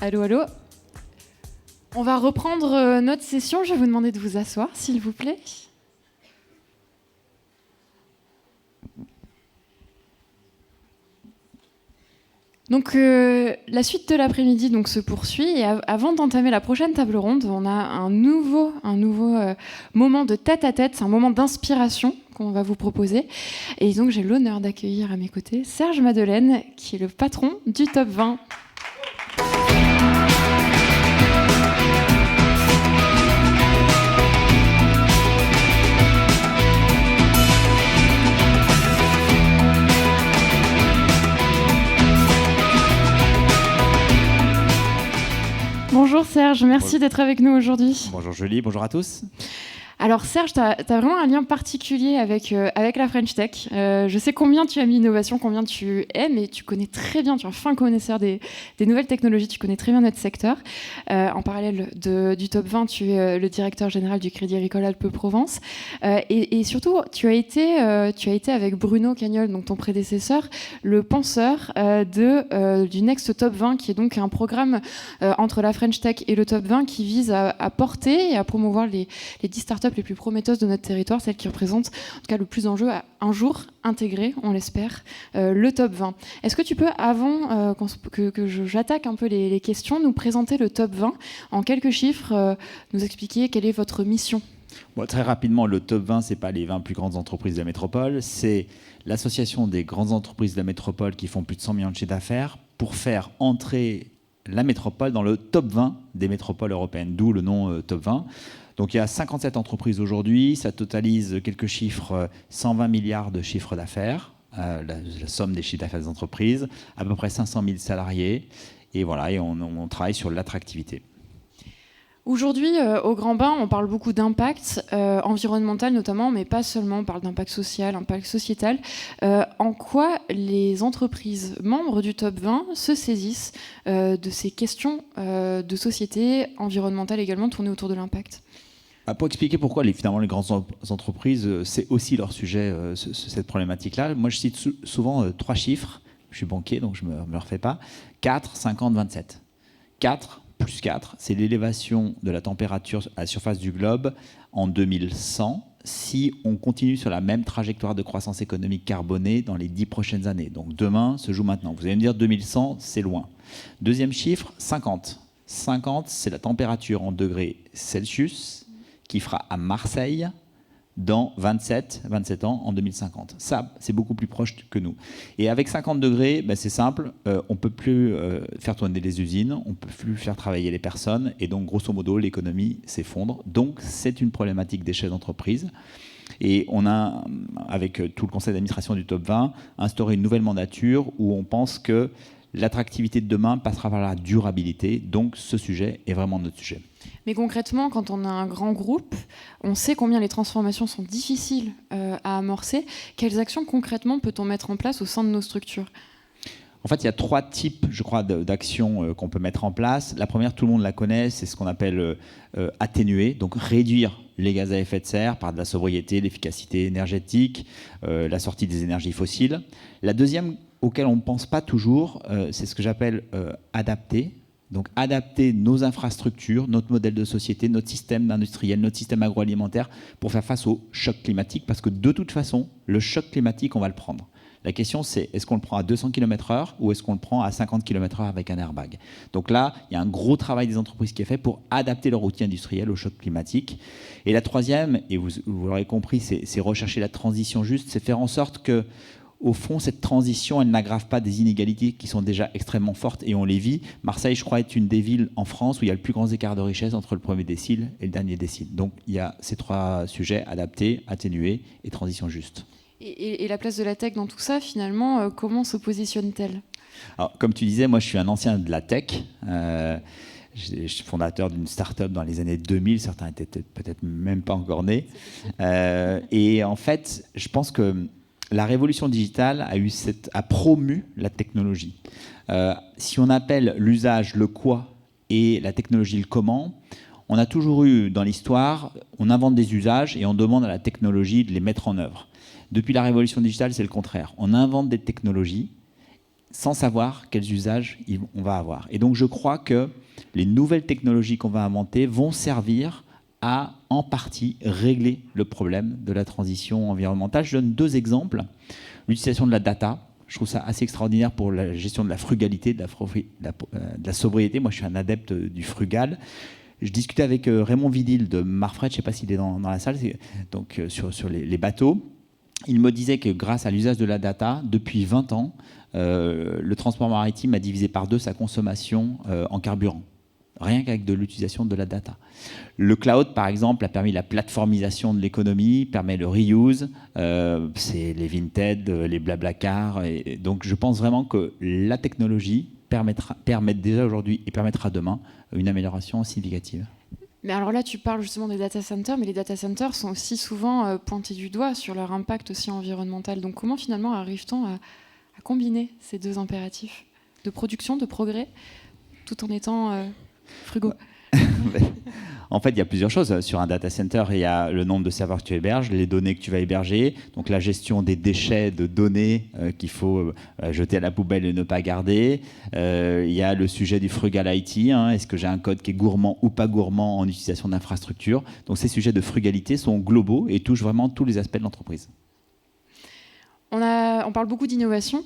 Allô, allô. On va reprendre notre session. Je vais vous demander de vous asseoir, s'il vous plaît. Donc la suite de l'après-midi se poursuit et avant d'entamer la prochaine table ronde, on a un nouveau moment de tête-à-tête, c'est un moment d'inspiration qu'on va vous proposer. Et donc j'ai l'honneur d'accueillir à mes côtés Serge Madeleine, qui est le patron du Top 20. Bonjour Serge, merci d'être avec nous aujourd'hui. Bonjour Julie, bonjour à tous. Alors Serge, tu as vraiment un lien particulier avec la French Tech. Je sais combien tu aimes l'innovation, combien tu aimes, et tu connais très bien, tu es un fin connaisseur des nouvelles technologies, tu connais très bien notre secteur. En parallèle du Top 20, tu es le directeur général du Crédit Agricole Alpes-Provence. Et surtout, tu as été avec Bruno Cagnol, donc ton prédécesseur, le penseur du Next Top 20, qui est donc un programme entre la French Tech et le Top 20 qui vise à porter et à promouvoir les 10 startups les plus prometteuses de notre territoire, celles qui représentent en tout cas le plus d'enjeux à un jour intégrer, on l'espère, le Top 20. Est-ce que tu peux, avant que j'attaque un peu les questions, nous présenter le Top 20 en quelques chiffres, nous expliquer quelle est votre mission? Bon, très rapidement, le Top 20, ce n'est pas les 20 plus grandes entreprises de la métropole, c'est l'association des grandes entreprises de la métropole qui font plus de 100 millions de chiffres d'affaires pour faire entrer la métropole dans le Top 20 des métropoles européennes, d'où le nom Top 20. Donc il y a 57 entreprises aujourd'hui, ça totalise quelques chiffres, 120 milliards de chiffres d'affaires, la somme des chiffres d'affaires des entreprises, à peu près 500 000 salariés, et voilà, et on travaille sur l'attractivité. Aujourd'hui, au Grand Bain, on parle beaucoup d'impact environnemental notamment, mais pas seulement, on parle d'impact social, impact sociétal. En quoi les entreprises membres du Top 20 se saisissent de ces questions de société environnementale également tournées autour de l'impact ? Pour expliquer pourquoi finalement les grandes entreprises, c'est aussi leur sujet, cette problématique-là, moi je cite souvent 3 chiffres, je suis banquier donc je ne me refais pas, 4, 50, 27. 4 plus 4, c'est l'élévation de la température à la surface du globe en 2100 si on continue sur la même trajectoire de croissance économique carbonée dans les 10 prochaines années. Donc demain se joue maintenant. Vous allez me dire 2100, c'est loin. Deuxième chiffre, 50. 50, c'est la température en degrés Celsius qui fera à Marseille dans 27 ans en 2050. Ça, c'est beaucoup plus proche que nous. Et avec 50 degrés, c'est simple, on ne peut plus faire tourner les usines, on ne peut plus faire travailler les personnes, et donc grosso modo, l'économie s'effondre. Donc c'est une problématique d'échelle d'entreprise. Et on a, avec tout le conseil d'administration du Top 20, instauré une nouvelle mandature où on pense que l'attractivité de demain passera par la durabilité. Donc ce sujet est vraiment notre sujet. Mais concrètement, quand on a un grand groupe, on sait combien les transformations sont difficiles à amorcer. Quelles actions concrètement peut-on mettre en place au sein de nos structures ? En fait, il y a 3 types, je crois, d'actions qu'on peut mettre en place. La première, tout le monde la connaît, c'est ce qu'on appelle atténuer, donc réduire les gaz à effet de serre par de la sobriété, l'efficacité énergétique, la sortie des énergies fossiles. La deuxième, auquel on ne pense pas toujours, c'est ce que j'appelle adapter. Donc adapter nos infrastructures, notre modèle de société, notre système industriel, notre système agroalimentaire pour faire face au choc climatique, parce que de toute façon, le choc climatique, on va le prendre. La question, c'est est-ce qu'on le prend à 200 km/h ou est-ce qu'on le prend à 50 km/h avec un airbag ? Donc là, il y a un gros travail des entreprises qui est fait pour adapter leur outil industriel au choc climatique. Et la troisième, et vous l'aurez compris, c'est rechercher la transition juste, c'est faire en sorte que au fond, cette transition, elle n'aggrave pas des inégalités qui sont déjà extrêmement fortes et on les vit. Marseille, je crois, est une des villes en France où il y a le plus grand écart de richesse entre le premier décile et le dernier décile. Donc, il y a ces 3 sujets, adapter, atténuer et transition juste. Et la place de la tech dans tout ça, finalement, comment se positionne-t-elle ? Alors, comme tu disais, moi, je suis un ancien de la tech. Je suis fondateur d'une start-up dans les années 2000. Certains étaient peut-être même pas encore nés. Et en fait, je pense que la révolution digitale a promu la technologie. Si on appelle l'usage le quoi et la technologie le comment, on a toujours eu dans l'histoire, on invente des usages et on demande à la technologie de les mettre en œuvre. Depuis la révolution digitale, c'est le contraire. On invente des technologies sans savoir quels usages on va avoir. Et donc je crois que les nouvelles technologies qu'on va inventer vont servir à, en partie, régler le problème de la transition environnementale. Je donne 2 exemples. L'utilisation de la data, je trouve ça assez extraordinaire pour la gestion de la frugalité, de la sobriété. Moi, je suis un adepte du frugal. Je discutais avec Raymond Vidil de Marfret, je ne sais pas s'il est dans la salle, donc, sur les bateaux. Il me disait que grâce à l'usage de la data, depuis 20 ans, le transport maritime a divisé par 2 sa consommation en carburant, rien qu'avec de l'utilisation de la data. Le cloud, par exemple, a permis la plateformisation de l'économie, permet le reuse, c'est les Vinted, les Blablacar. Et donc je pense vraiment que la technologie permet déjà aujourd'hui et permettra demain une amélioration significative. Mais alors là, tu parles justement des data centers, mais les data centers sont aussi souvent pointés du doigt sur leur impact aussi environnemental. Donc comment finalement arrive-t-on à combiner ces 2 impératifs de production, de progrès, tout en étant frugaux? En fait, il y a plusieurs choses. Sur un data center, il y a le nombre de serveurs que tu héberges, les données que tu vas héberger, donc la gestion des déchets de données qu'il faut jeter à la poubelle et ne pas garder. Il y a le sujet du frugal IT. Est-ce que j'ai un code qui est gourmand ou pas gourmand en utilisation d'infrastructures? Donc ces sujets de frugalité sont globaux et touchent vraiment tous les aspects de l'entreprise. On parle beaucoup d'innovation.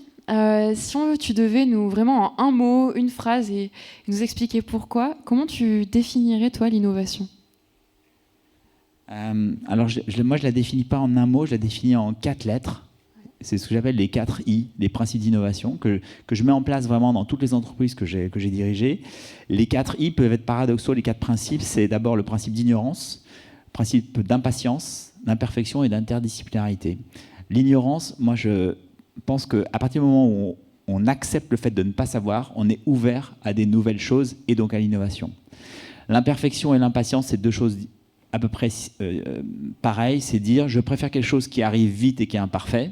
Si tu devais vraiment en un mot, une phrase et nous expliquer pourquoi, comment tu définirais toi l'innovation? Alors moi je la définis pas en un mot, je la définis en 4 lettres. C'est ce que j'appelle les 4 I, les principes d'innovation que je mets en place vraiment dans toutes les entreprises que j'ai dirigées. Les 4 I peuvent être paradoxaux. Les 4 principes, c'est d'abord le principe d'ignorance, le principe d'impatience, d'imperfection et d'interdisciplinarité. L'ignorance, moi je pense qu'à partir du moment où on accepte le fait de ne pas savoir, on est ouvert à des nouvelles choses et donc à l'innovation. L'imperfection et l'impatience, c'est 2 choses à peu près pareilles. C'est dire, je préfère quelque chose qui arrive vite et qui est imparfait,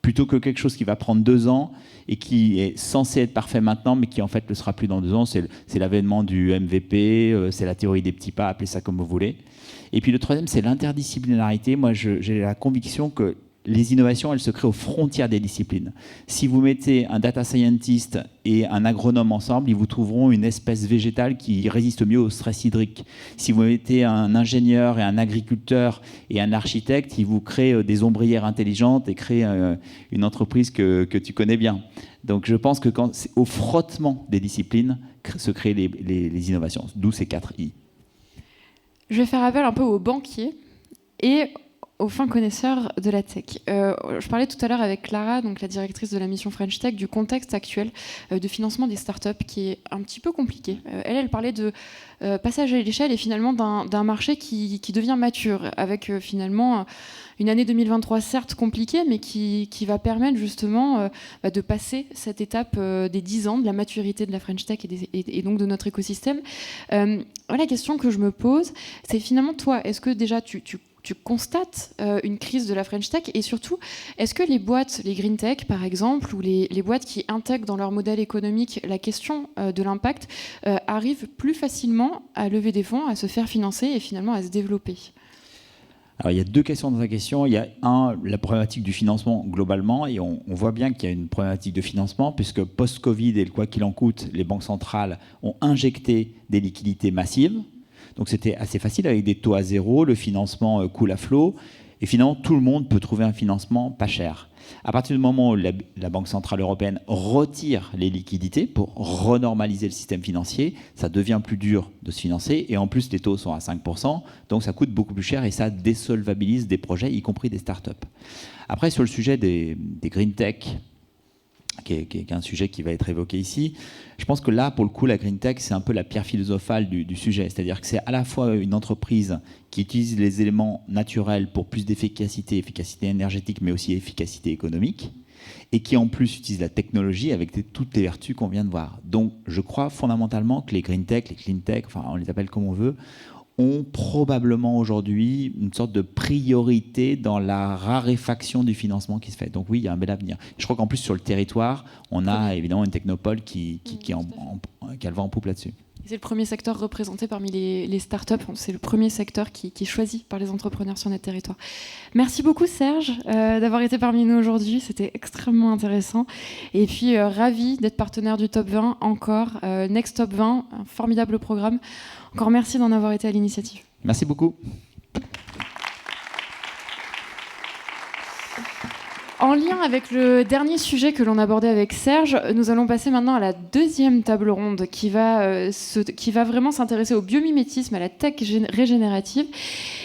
plutôt que quelque chose qui va prendre 2 ans et qui est censé être parfait maintenant, mais qui en fait ne le sera plus dans 2 ans. C'est l'avènement du MVP, c'est la théorie des petits pas, appelez ça comme vous voulez. Et puis le troisième, c'est l'interdisciplinarité. Moi, j'ai la conviction que les innovations, elles se créent aux frontières des disciplines. Si vous mettez un data scientist et un agronome ensemble, ils vous trouveront une espèce végétale qui résiste mieux au stress hydrique. Si vous mettez un ingénieur et un agriculteur et un architecte, ils vous créent des ombrières intelligentes et créent une entreprise que tu connais bien. Donc je pense que quand c'est au frottement des disciplines se créent les innovations, d'où ces 4 I. Je vais faire appel un peu aux banquiers et aux fins connaisseurs de la tech. Je parlais tout à l'heure avec Clara, donc la directrice de la mission French Tech, du contexte actuel de financement des startups qui est un petit peu compliqué. Elle parlait de passage à l'échelle et finalement d'un marché qui devient mature, avec finalement une année 2023 certes compliquée, mais qui va permettre justement de passer cette étape des 10 ans de la maturité de la French Tech et donc de notre écosystème. La question que je me pose, c'est finalement toi, est-ce que déjà tu constates une crise de la French Tech et surtout, est-ce que les boîtes, les green tech par exemple, ou les boîtes qui intègrent dans leur modèle économique la question de l'impact arrivent plus facilement à lever des fonds, à se faire financer et finalement à se développer? Alors, il y a 2 questions dans ta question. Il y a la problématique du financement globalement, et on voit bien qu'il y a une problématique de financement, puisque post-Covid et le quoi qu'il en coûte, les banques centrales ont injecté des liquidités massives. Donc c'était assez facile avec des taux à 0, le financement coule à flot, et finalement tout le monde peut trouver un financement pas cher. À partir du moment où la Banque Centrale Européenne retire les liquidités pour renormaliser le système financier, ça devient plus dur de se financer, et en plus les taux sont à 5%, donc ça coûte beaucoup plus cher et ça désolvabilise des projets, y compris des startups. Après, sur le sujet des green tech, qui est un sujet qui va être évoqué ici. Je pense que là, pour le coup, la green tech, c'est un peu la pierre philosophale du sujet. C'est-à-dire que c'est à la fois une entreprise qui utilise les éléments naturels pour plus d'efficacité, efficacité énergétique, mais aussi efficacité économique, et qui en plus utilise la technologie avec toutes les vertus qu'on vient de voir. Donc, je crois fondamentalement que les green tech, les clean tech, enfin, on les appelle comme on veut, ont probablement aujourd'hui une sorte de priorité dans la raréfaction du financement qui se fait. Donc oui, il y a un bel avenir. Je crois qu'en plus, sur le territoire, on a évidemment une technopole qui a le vent en poupe là-dessus. C'est le premier secteur représenté parmi les startups. C'est le premier secteur qui est choisi par les entrepreneurs sur notre territoire. Merci beaucoup Serge d'avoir été parmi nous aujourd'hui. C'était extrêmement intéressant. Et puis ravi d'être partenaire du Top 20 encore. Next Top 20, un formidable programme. Encore merci d'en avoir été à l'initiative. Merci beaucoup. En lien avec le dernier sujet que l'on abordait avec Serge, nous allons passer maintenant à la deuxième table ronde qui va vraiment s'intéresser au biomimétisme, à la tech régénérative.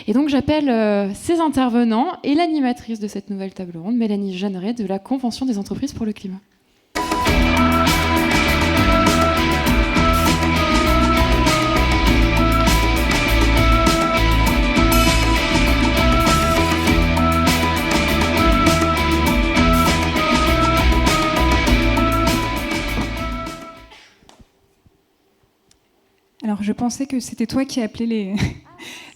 Et donc j'appelle ces intervenants et l'animatrice de cette nouvelle table ronde, Mélanie Jeanneret, de la Convention des entreprises pour le climat. Alors, je pensais que c'était toi qui appelais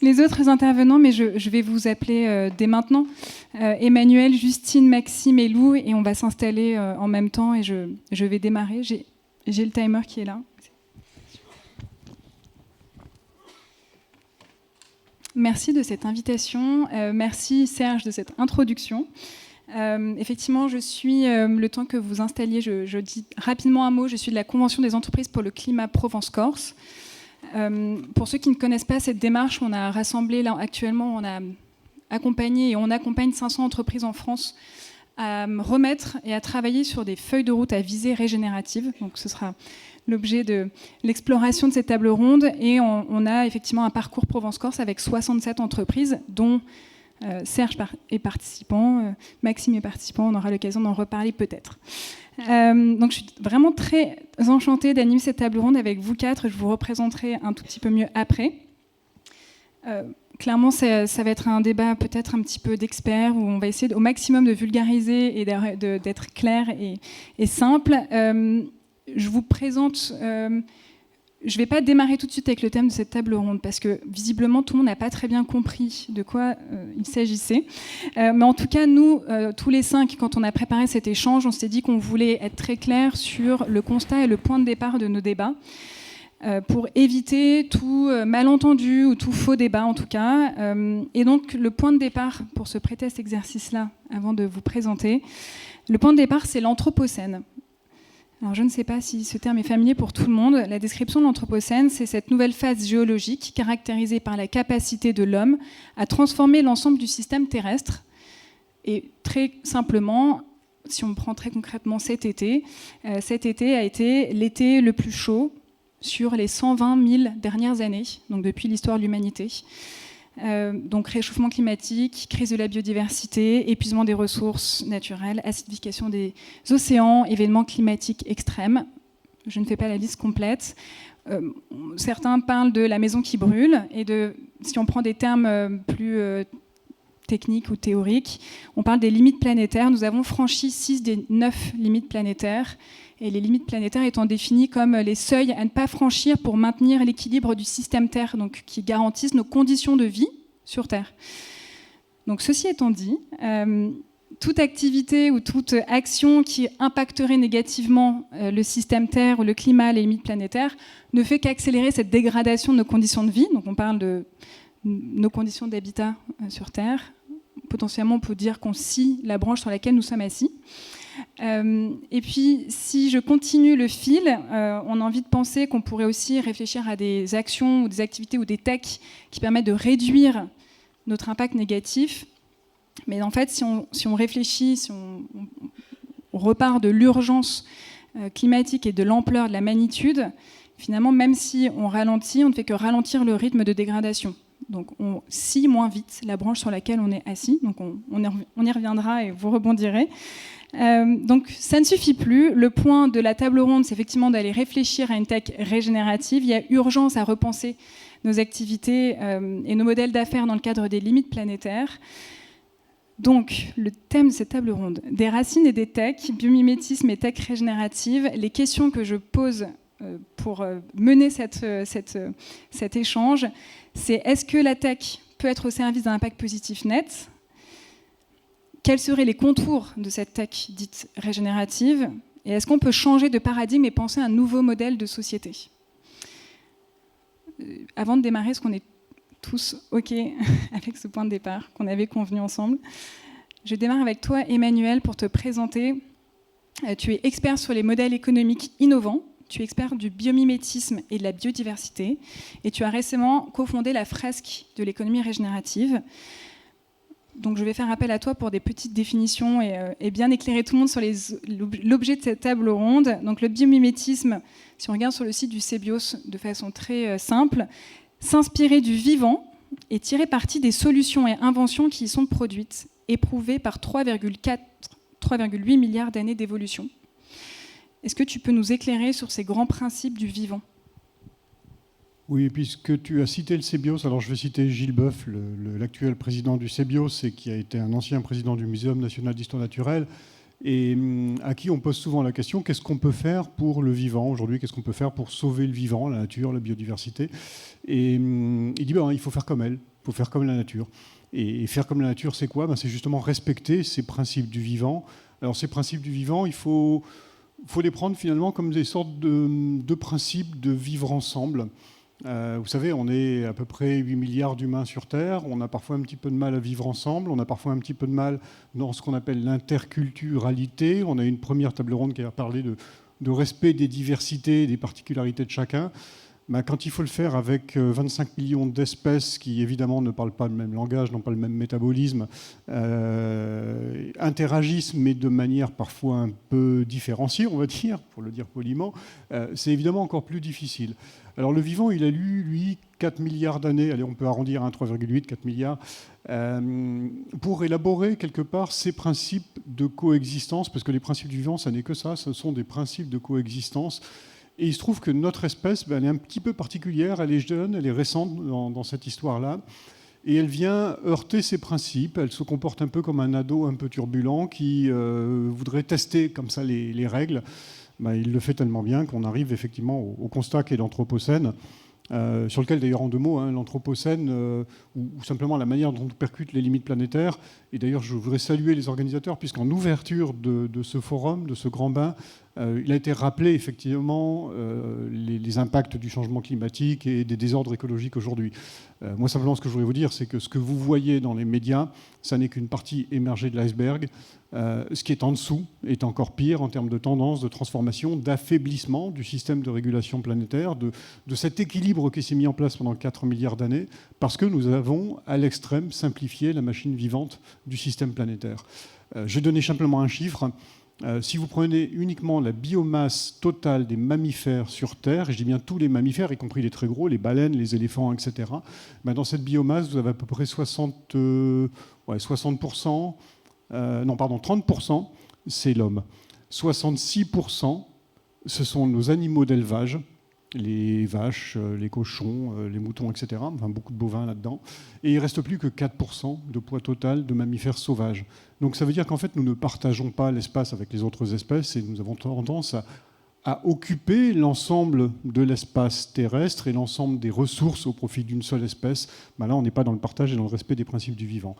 les autres intervenants, mais je vais vous appeler dès maintenant. Emmanuel, Justine, Maxime et Lou, et on va s'installer en même temps, et je vais démarrer. J'ai le timer qui est là. Merci de cette invitation. Merci Serge de cette introduction. Effectivement, je suis, le temps que vous installiez, je dis rapidement un mot, je suis de la Convention des entreprises pour le climat Provence-Corse. Pour ceux qui ne connaissent pas cette démarche, on a rassemblé, là, actuellement, on a accompagné et on accompagne 500 entreprises en France à remettre et à travailler sur des feuilles de route à visée régénérative. Donc ce sera l'objet de l'exploration de cette table ronde. Et on a effectivement un parcours Provence-Corse avec 67 entreprises, dont Serge est participant, Maxime est participant, on aura l'occasion d'en reparler peut-être. Donc je suis vraiment très enchantée d'animer cette table ronde avec vous quatre. Je vous représenterai un tout petit peu mieux après. Clairement, ça va être un débat peut-être un petit peu d'experts où on va essayer au maximum de vulgariser et d'être clair et simple. Je vous présente... je ne vais pas démarrer tout de suite avec le thème de cette table ronde parce que visiblement tout le monde n'a pas très bien compris de quoi il s'agissait. Mais en tout cas, nous, tous les 5, quand on a préparé cet échange, on s'est dit qu'on voulait être très clair sur le constat et le point de départ de nos débats pour éviter tout malentendu ou tout faux débat en tout cas. Et donc le point de départ pour se prêter à cet exercice-là, avant de vous présenter, le point de départ c'est l'Anthropocène. Alors, je ne sais pas si ce terme est familier pour tout le monde. La description de l'Anthropocène, c'est cette nouvelle phase géologique caractérisée par la capacité de l'homme à transformer l'ensemble du système terrestre. Et très simplement, si on prend très concrètement cet été a été l'été le plus chaud sur les 120 000 dernières années, donc depuis l'histoire de l'humanité. Donc réchauffement climatique, crise de la biodiversité, épuisement des ressources naturelles, acidification des océans, événements climatiques extrêmes. Je ne fais pas la liste complète. Certains parlent de la maison qui brûle et si on prend des termes plus techniques ou théoriques, on parle des limites planétaires. Nous avons franchi 6 des 9 limites planétaires. Et les limites planétaires étant définies comme les seuils à ne pas franchir pour maintenir l'équilibre du système Terre, donc qui garantissent nos conditions de vie sur Terre. Donc ceci étant dit, toute activité ou toute action qui impacterait négativement le système Terre ou le climat, les limites planétaires, ne fait qu'accélérer cette dégradation de nos conditions de vie. Donc on parle de nos conditions d'habitat sur Terre. Potentiellement, on peut dire qu'on scie la branche sur laquelle nous sommes assis. Et puis, si je continue le fil, on a envie de penser qu'on pourrait aussi réfléchir à des actions ou des activités ou des techs qui permettent de réduire notre impact négatif. Mais en fait, si on réfléchit, si on repart de l'urgence climatique et de l'ampleur, de la magnitude, finalement, même si on ralentit, on ne fait que ralentir le rythme de dégradation. Donc on scie moins vite la branche sur laquelle on est assis. Donc on y reviendra et vous rebondirez. Donc ça ne suffit plus. Le point de la table ronde, c'est effectivement d'aller réfléchir à une tech régénérative. Il y a urgence à repenser nos activités et nos modèles d'affaires dans le cadre des limites planétaires. Donc, le thème de cette table ronde, des racines et des techs, biomimétisme et tech régénérative, les questions que je pose pour mener cet échange, c'est est-ce que la tech peut être au service d'un impact positif net ? Quels seraient les contours de cette tech dite régénérative ? Et est-ce qu'on peut changer de paradigme et penser à un nouveau modèle de société ? avant de démarrer, est-ce qu'on est tous OK avec ce point de départ qu'on avait convenu ensemble? Je démarre avec toi, Emmanuel, pour te présenter. Tu es expert sur les modèles économiques innovants, tu es expert du biomimétisme et de la biodiversité, et tu as récemment cofondé la fresque de l'économie régénérative. Donc je vais faire appel à toi pour des petites définitions et bien éclairer tout le monde sur l'objet de cette table ronde. Donc le biomimétisme, si on regarde sur le site du CBIOS de façon très simple, s'inspirer du vivant et tirer parti des solutions et inventions qui y sont produites, éprouvées par 3,8 milliards d'années d'évolution. Est-ce que tu peux nous éclairer sur ces grands principes du vivant ? Oui, puisque tu as cité le CBIOS, alors je vais citer Gilles Boeuf, l'actuel président du CBIOS et qui a été un ancien président du Muséum national d'histoire naturelle, et à qui on pose souvent la question, qu'est-ce qu'on peut faire pour le vivant aujourd'hui? Qu'est-ce qu'on peut faire pour sauver le vivant, la nature, la biodiversité? Et il dit, il faut faire comme elle, il faut faire comme la nature. Et faire comme la nature, c'est quoi? C'est justement respecter ces principes du vivant. Alors ces principes du vivant, il faut les prendre finalement comme des sortes de principes de vivre ensemble. Vous savez, on est à peu près 8 milliards d'humains sur Terre, on a parfois un petit peu de mal à vivre ensemble, on a parfois un petit peu de mal dans ce qu'on appelle l'interculturalité. On a une première table ronde qui a parlé de respect des diversités et des particularités de chacun. Quand il faut le faire avec 25 millions d'espèces qui évidemment ne parlent pas le même langage, n'ont pas le même métabolisme, interagissent mais de manière parfois un peu différenciée, on va dire, pour le dire poliment, c'est évidemment encore plus difficile. Alors le vivant, il a eu, lui, 4 milliards d'années, allez, on peut arrondir à 3,8, 4 milliards, pour élaborer quelque part ces principes de coexistence, parce que les principes du vivant, ça n'est que ça, ce sont des principes de coexistence. Et il se trouve que notre espèce, elle est un petit peu particulière, elle est jeune, elle est récente dans cette histoire-là, et elle vient heurter ces principes, elle se comporte un peu comme un ado un peu turbulent qui voudrait tester comme ça les règles. Il le fait tellement bien qu'on arrive effectivement au constat qu'est l'Anthropocène, sur lequel d'ailleurs en deux mots, l'Anthropocène, ou simplement la manière dont on percute les limites planétaires. Et d'ailleurs je voudrais saluer les organisateurs, puisqu'en ouverture de ce forum, de ce grand bain, il a été rappelé effectivement les impacts du changement climatique et des désordres écologiques aujourd'hui. Moi simplement ce que je voudrais vous dire, c'est que ce que vous voyez dans les médias, ça n'est qu'une partie émergée de l'iceberg. Ce qui est en dessous est encore pire en termes de tendance, de transformation, d'affaiblissement du système de régulation planétaire, de cet équilibre qui s'est mis en place pendant 4 milliards d'années, parce que nous avons à l'extrême simplifié la machine vivante du système planétaire. Je vais donner simplement un chiffre. Si vous prenez uniquement la biomasse totale des mammifères sur Terre, et je dis bien tous les mammifères, y compris les très gros, les baleines, les éléphants, etc., dans cette biomasse, vous avez à peu près 60%, 30%, c'est l'homme. 66%, ce sont nos animaux d'élevage, les vaches, les cochons, les moutons, etc. Enfin, beaucoup de bovins là-dedans. Et il ne reste plus que 4% de poids total de mammifères sauvages. Donc ça veut dire qu'en fait, nous ne partageons pas l'espace avec les autres espèces et nous avons tendance à occuper l'ensemble de l'espace terrestre et l'ensemble des ressources au profit d'une seule espèce. Là, on n'est pas dans le partage et dans le respect des principes du vivant.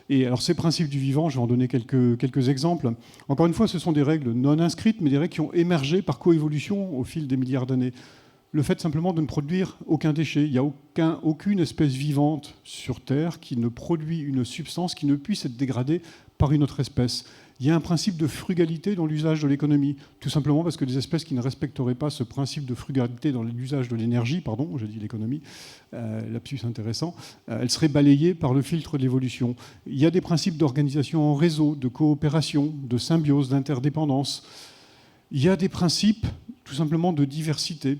Et alors ces principes du vivant, je vais en donner quelques exemples. Encore une fois, ce sont des règles non inscrites, mais des règles qui ont émergé par coévolution au fil des milliards d'années. Le fait simplement de ne produire aucun déchet. Il n'y a aucune espèce vivante sur Terre qui ne produit une substance qui ne puisse être dégradée par une autre espèce. Il y a un principe de frugalité dans l'usage de l'économie, tout simplement parce que des espèces qui ne respecteraient pas ce principe de frugalité dans l'usage de l'énergie, j'ai dit l'économie, lapsus intéressant, elles seraient balayées par le filtre de l'évolution. Il y a des principes d'organisation en réseau, de coopération, de symbiose, d'interdépendance. Il y a des principes tout simplement de diversité.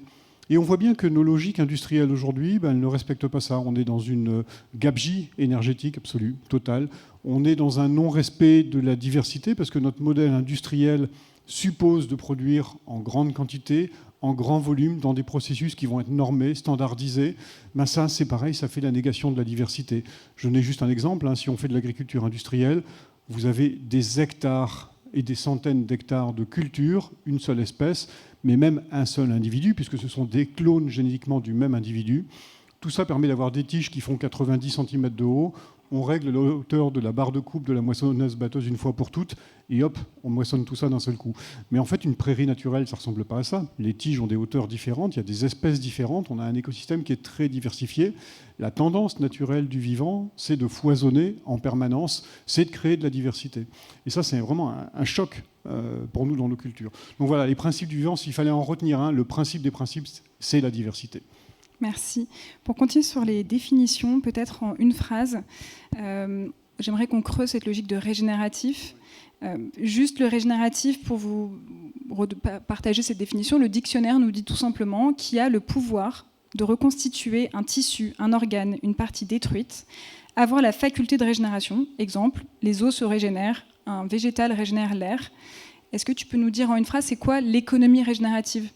Et on voit bien que nos logiques industrielles aujourd'hui, elles ne respectent pas ça. On est dans une gabegie énergétique absolue, totale. On est dans un non-respect de la diversité parce que notre modèle industriel suppose de produire en grande quantité, en grand volume, dans des processus qui vont être normés, standardisés. Ça, c'est pareil, ça fait la négation de la diversité. Je n'ai juste un exemple. Si on fait de l'agriculture industrielle, vous avez des hectares et des centaines d'hectares de culture, une seule espèce, mais même un seul individu, puisque ce sont des clones génétiquement du même individu. Tout ça permet d'avoir des tiges qui font 90 cm de haut. on règle la hauteur de la barre de coupe de la moissonneuse-batteuse une fois pour toutes, et hop, on moissonne tout ça d'un seul coup. Mais en fait, une prairie naturelle, ça ne ressemble pas à ça. Les tiges ont des hauteurs différentes, il y a des espèces différentes, on a un écosystème qui est très diversifié. La tendance naturelle du vivant, c'est de foisonner en permanence, c'est de créer de la diversité. Et ça, c'est vraiment un choc pour nous dans nos cultures. Donc voilà, les principes du vivant, s'il fallait en retenir un, le principe des principes, c'est la diversité. Merci. Pour continuer sur les définitions, peut-être en une phrase, j'aimerais qu'on creuse cette logique de régénératif. Juste le régénératif, pour vous partager cette définition, le dictionnaire nous dit tout simplement qu'il y a le pouvoir de reconstituer un tissu, un organe, une partie détruite, avoir la faculté de régénération. Exemple, les eaux se régénèrent, un végétal régénère l'air. Est-ce que tu peux nous dire en une phrase, c'est quoi l'économie régénérative ?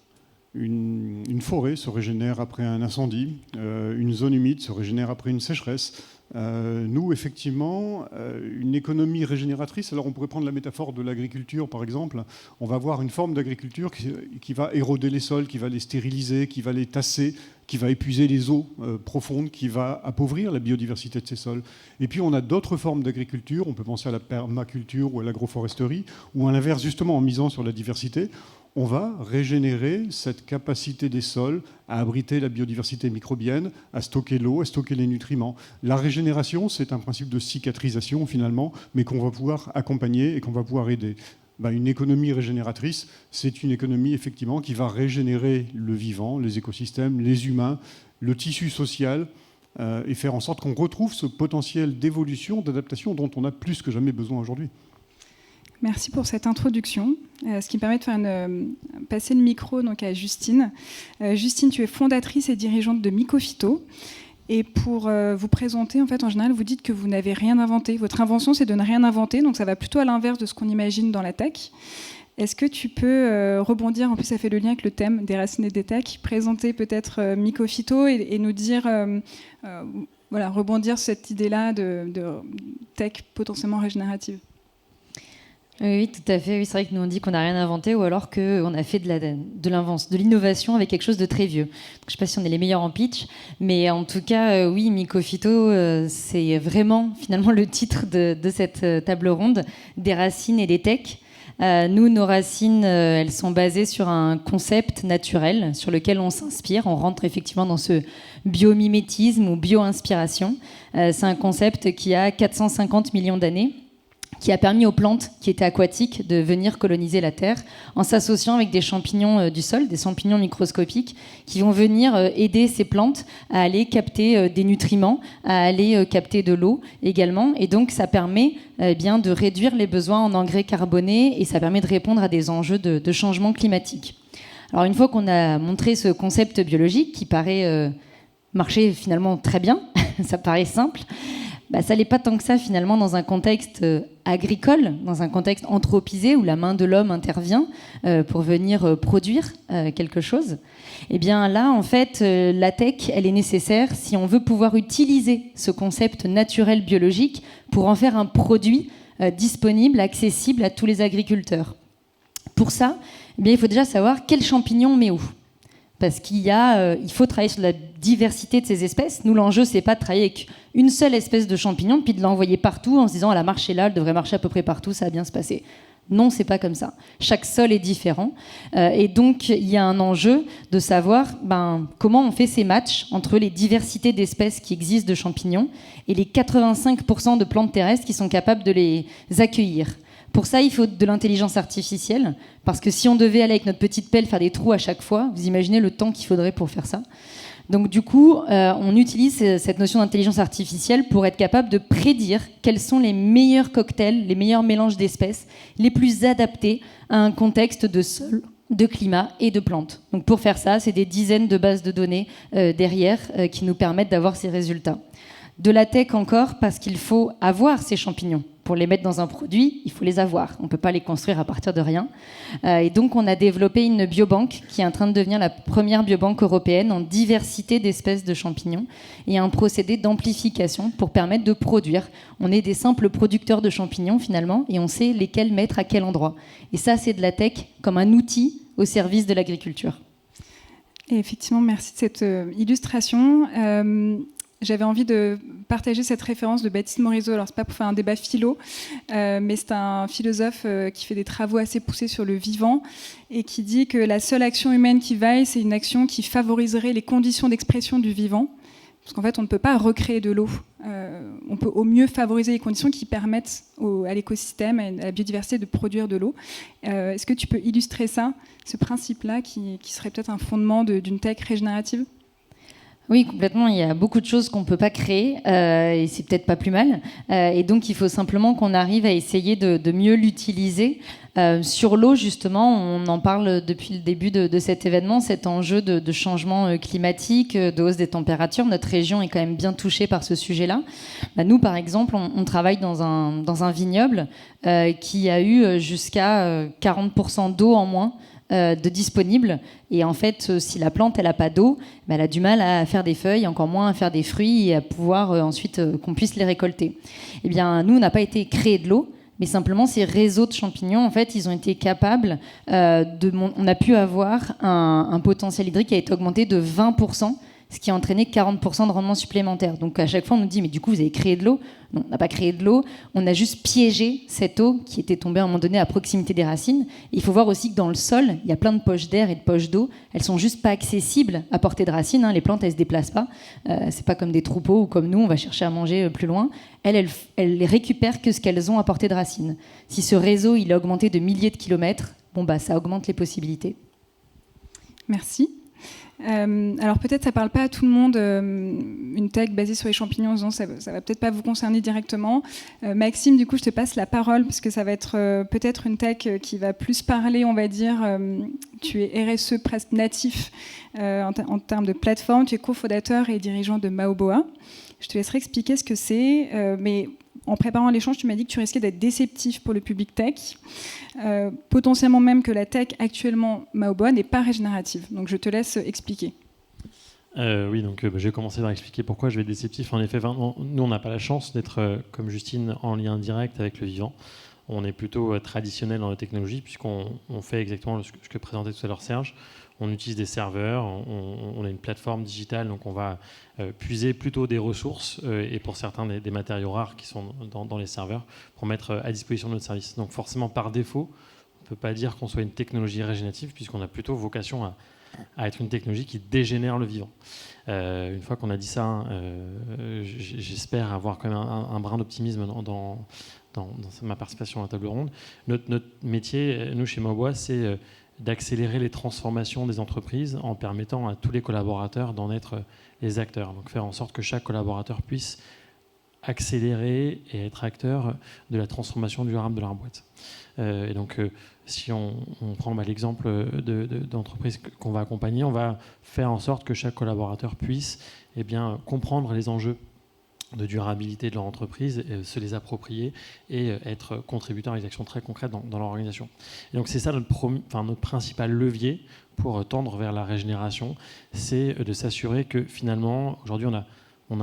Une forêt se régénère après un incendie, une zone humide se régénère après une sécheresse. Nous, effectivement, une économie régénératrice, alors on pourrait prendre la métaphore de l'agriculture, par exemple. On va avoir une forme d'agriculture qui va éroder les sols, qui va les stériliser, qui va les tasser, qui va épuiser les eaux profondes, qui va appauvrir la biodiversité de ces sols. Et puis on a d'autres formes d'agriculture, on peut penser à la permaculture ou à l'agroforesterie, ou à l'inverse, justement en misant sur la diversité, on va régénérer cette capacité des sols à abriter la biodiversité microbienne, à stocker l'eau, à stocker les nutriments. La régénération, c'est un principe de cicatrisation finalement, mais qu'on va pouvoir accompagner et qu'on va pouvoir aider. Une économie régénératrice, c'est une économie effectivement qui va régénérer le vivant, les écosystèmes, les humains, le tissu social, et faire en sorte qu'on retrouve ce potentiel d'évolution, d'adaptation dont on a plus que jamais besoin aujourd'hui. Merci pour cette introduction, ce qui me permet de passer le micro donc, à Justine. Justine, tu es fondatrice et dirigeante de Mycophyto. Et pour vous présenter, en fait, en général, vous dites que vous n'avez rien inventé. Votre invention, c'est de ne rien inventer, donc ça va plutôt à l'inverse de ce qu'on imagine dans la tech. Est-ce que tu peux rebondir, en plus ça fait le lien avec le thème des racines et des tech, présenter peut-être Mycophyto et nous dire, rebondir sur cette idée-là de tech potentiellement régénérative. Oui, tout à fait. Oui, c'est vrai que nous on dit qu'on n'a rien inventé ou alors qu'on a fait de l'innovation avec quelque chose de très vieux. Donc, je ne sais pas si on est les meilleurs en pitch, mais en tout cas, oui, Mycophyto, c'est vraiment finalement le titre de cette table ronde, des racines et des techs. Nous, nos racines, elles sont basées sur un concept naturel sur lequel on s'inspire. On rentre effectivement dans ce biomimétisme ou bio-inspiration. C'est un concept qui a 450 millions d'années, qui a permis aux plantes qui étaient aquatiques de venir coloniser la Terre en s'associant avec des champignons du sol, des champignons microscopiques qui vont venir aider ces plantes à aller capter des nutriments, à aller capter de l'eau également. Et donc, ça permet bien de réduire les besoins en engrais carbonés et ça permet de répondre à des enjeux de changement climatique. Alors, une fois qu'on a montré ce concept biologique qui paraît marcher finalement très bien, ça paraît simple, ça n'est pas tant que ça finalement dans un contexte agricole, dans un contexte anthropisé où la main de l'homme intervient pour venir produire quelque chose. Et bien là, en fait, la tech, elle est nécessaire si on veut pouvoir utiliser ce concept naturel biologique pour en faire un produit disponible, accessible à tous les agriculteurs. Pour ça, il faut déjà savoir quel champignon on met où. Parce il faut travailler sur la diversité de ces espèces. Nous, l'enjeu, c'est pas de travailler avec une seule espèce de champignon, puis de l'envoyer partout en se disant, elle a marché là, elle devrait marcher à peu près partout, ça va bien se passer. Non, c'est pas comme ça. Chaque sol est différent. Et donc, il y a un enjeu de savoir comment on fait ces matchs entre les diversités d'espèces qui existent de champignons et les 85% de plantes terrestres qui sont capables de les accueillir. Pour ça, il faut de l'intelligence artificielle, parce que si on devait aller avec notre petite pelle faire des trous à chaque fois, vous imaginez le temps qu'il faudrait pour faire ça. Donc du coup, on utilise cette notion d'intelligence artificielle pour être capable de prédire quels sont les meilleurs cocktails, les meilleurs mélanges d'espèces, les plus adaptés à un contexte de sol, de climat et de plantes. Donc pour faire ça, c'est des dizaines de bases de données derrière qui nous permettent d'avoir ces résultats. De la tech encore, parce qu'il faut avoir ces champignons. Pour les mettre dans un produit, il faut les avoir. On ne peut pas les construire à partir de rien. Et donc, on a développé une biobanque qui est en train de devenir la première biobanque européenne en diversité d'espèces de champignons et un procédé d'amplification pour permettre de produire. On est des simples producteurs de champignons, finalement, et on sait lesquels mettre à quel endroit. Et ça, c'est de la tech comme un outil au service de l'agriculture. Et effectivement, merci de cette illustration. j'avais envie de partager cette référence de Baptiste Morisot. Alors, c'est pas pour faire un débat philo, mais c'est un philosophe qui fait des travaux assez poussés sur le vivant et qui dit que la seule action humaine qui vaille, c'est une action qui favoriserait les conditions d'expression du vivant. Parce qu'en fait, on ne peut pas recréer de l'eau. On peut au mieux favoriser les conditions qui permettent à l'écosystème, à la biodiversité de produire de l'eau. Est-ce que tu peux illustrer ça, ce principe-là, qui serait peut-être un fondement d'une tech régénérative ? Oui, complètement. Il y a beaucoup de choses qu'on ne peut pas créer et c'est peut-être pas plus mal. Et donc, il faut simplement qu'on arrive à essayer de mieux l'utiliser. Sur l'eau, justement, on en parle depuis le début de cet événement, cet enjeu de changement climatique, de hausse des températures. Notre région est quand même bien touchée par ce sujet-là. Nous, par exemple, on travaille dans un vignoble qui a eu jusqu'à 40% d'eau en moins de disponible. Et en fait, si la plante elle a pas d'eau, elle a du mal à faire des feuilles, encore moins à faire des fruits et à pouvoir ensuite qu'on puisse les récolter. Eh bien, nous, on n'a pas été créer de l'eau, mais simplement ces réseaux de champignons, en fait, ils ont été capables on a pu avoir un potentiel hydrique qui a été augmenté de 20%, ce qui a entraîné 40% de rendement supplémentaire. Donc à chaque fois, on nous dit, mais du coup, vous avez créé de l'eau ? Non, on n'a pas créé de l'eau, on a juste piégé cette eau qui était tombée à un moment donné à proximité des racines. Et il faut voir aussi que dans le sol, il y a plein de poches d'air et de poches d'eau. Elles sont juste pas accessibles à portée de racines. Les plantes, elles se déplacent pas. C'est pas comme des troupeaux ou comme nous, on va chercher à manger plus loin. Elles les récupèrent que ce qu'elles ont à portée de racines. Si ce réseau, il a augmenté de milliers de kilomètres, ça augmente les possibilités. Merci. Alors peut-être ça parle pas à tout le monde, une tech basée sur les champignons, ça va peut-être pas vous concerner directement. Maxime, du coup je te passe la parole parce que ça va être peut-être une tech qui va plus parler, on va dire, tu es RSE presque natif en termes de plateforme, tu es cofondateur et dirigeant de Maoboa. Je te laisserai expliquer ce que c'est, mais en préparant l'échange, tu m'as dit que tu risquais d'être déceptif pour le public tech, potentiellement même que la tech actuellement Maoboa n'est pas régénérative. Donc je te laisse expliquer. Oui, donc je vais commencer par expliquer pourquoi je vais être déceptif. En effet, nous on n'a pas la chance d'être, comme Justine, en lien direct avec le vivant. On est plutôt traditionnel dans la technologie puisqu'on fait exactement ce que présentait tout à l'heure Serge. On utilise des serveurs, on a une plateforme digitale, donc on va puiser plutôt des ressources et pour certains des matériaux rares qui sont dans les serveurs pour mettre à disposition de notre service. Donc forcément, par défaut, on ne peut pas dire qu'on soit une technologie régénérative puisqu'on a plutôt vocation à être une technologie qui dégénère le vivant. Une fois qu'on a dit ça, j'espère avoir quand même un brin d'optimisme dans ma participation à la table ronde. Notre métier, nous chez Maoboa, c'est d'accélérer les transformations des entreprises en permettant à tous les collaborateurs d'en être les acteurs. Donc faire en sorte que chaque collaborateur puisse accélérer et être acteur de la transformation durable de leur boîte. Et donc si on prend l'exemple d'entreprise qu'on va accompagner, on va faire en sorte que chaque collaborateur puisse comprendre les enjeux de durabilité de leur entreprise, se les approprier et être contributeur à des actions très concrètes dans leur organisation. Et donc c'est ça notre principal levier pour tendre vers la régénération, c'est de s'assurer que finalement, aujourd'hui on a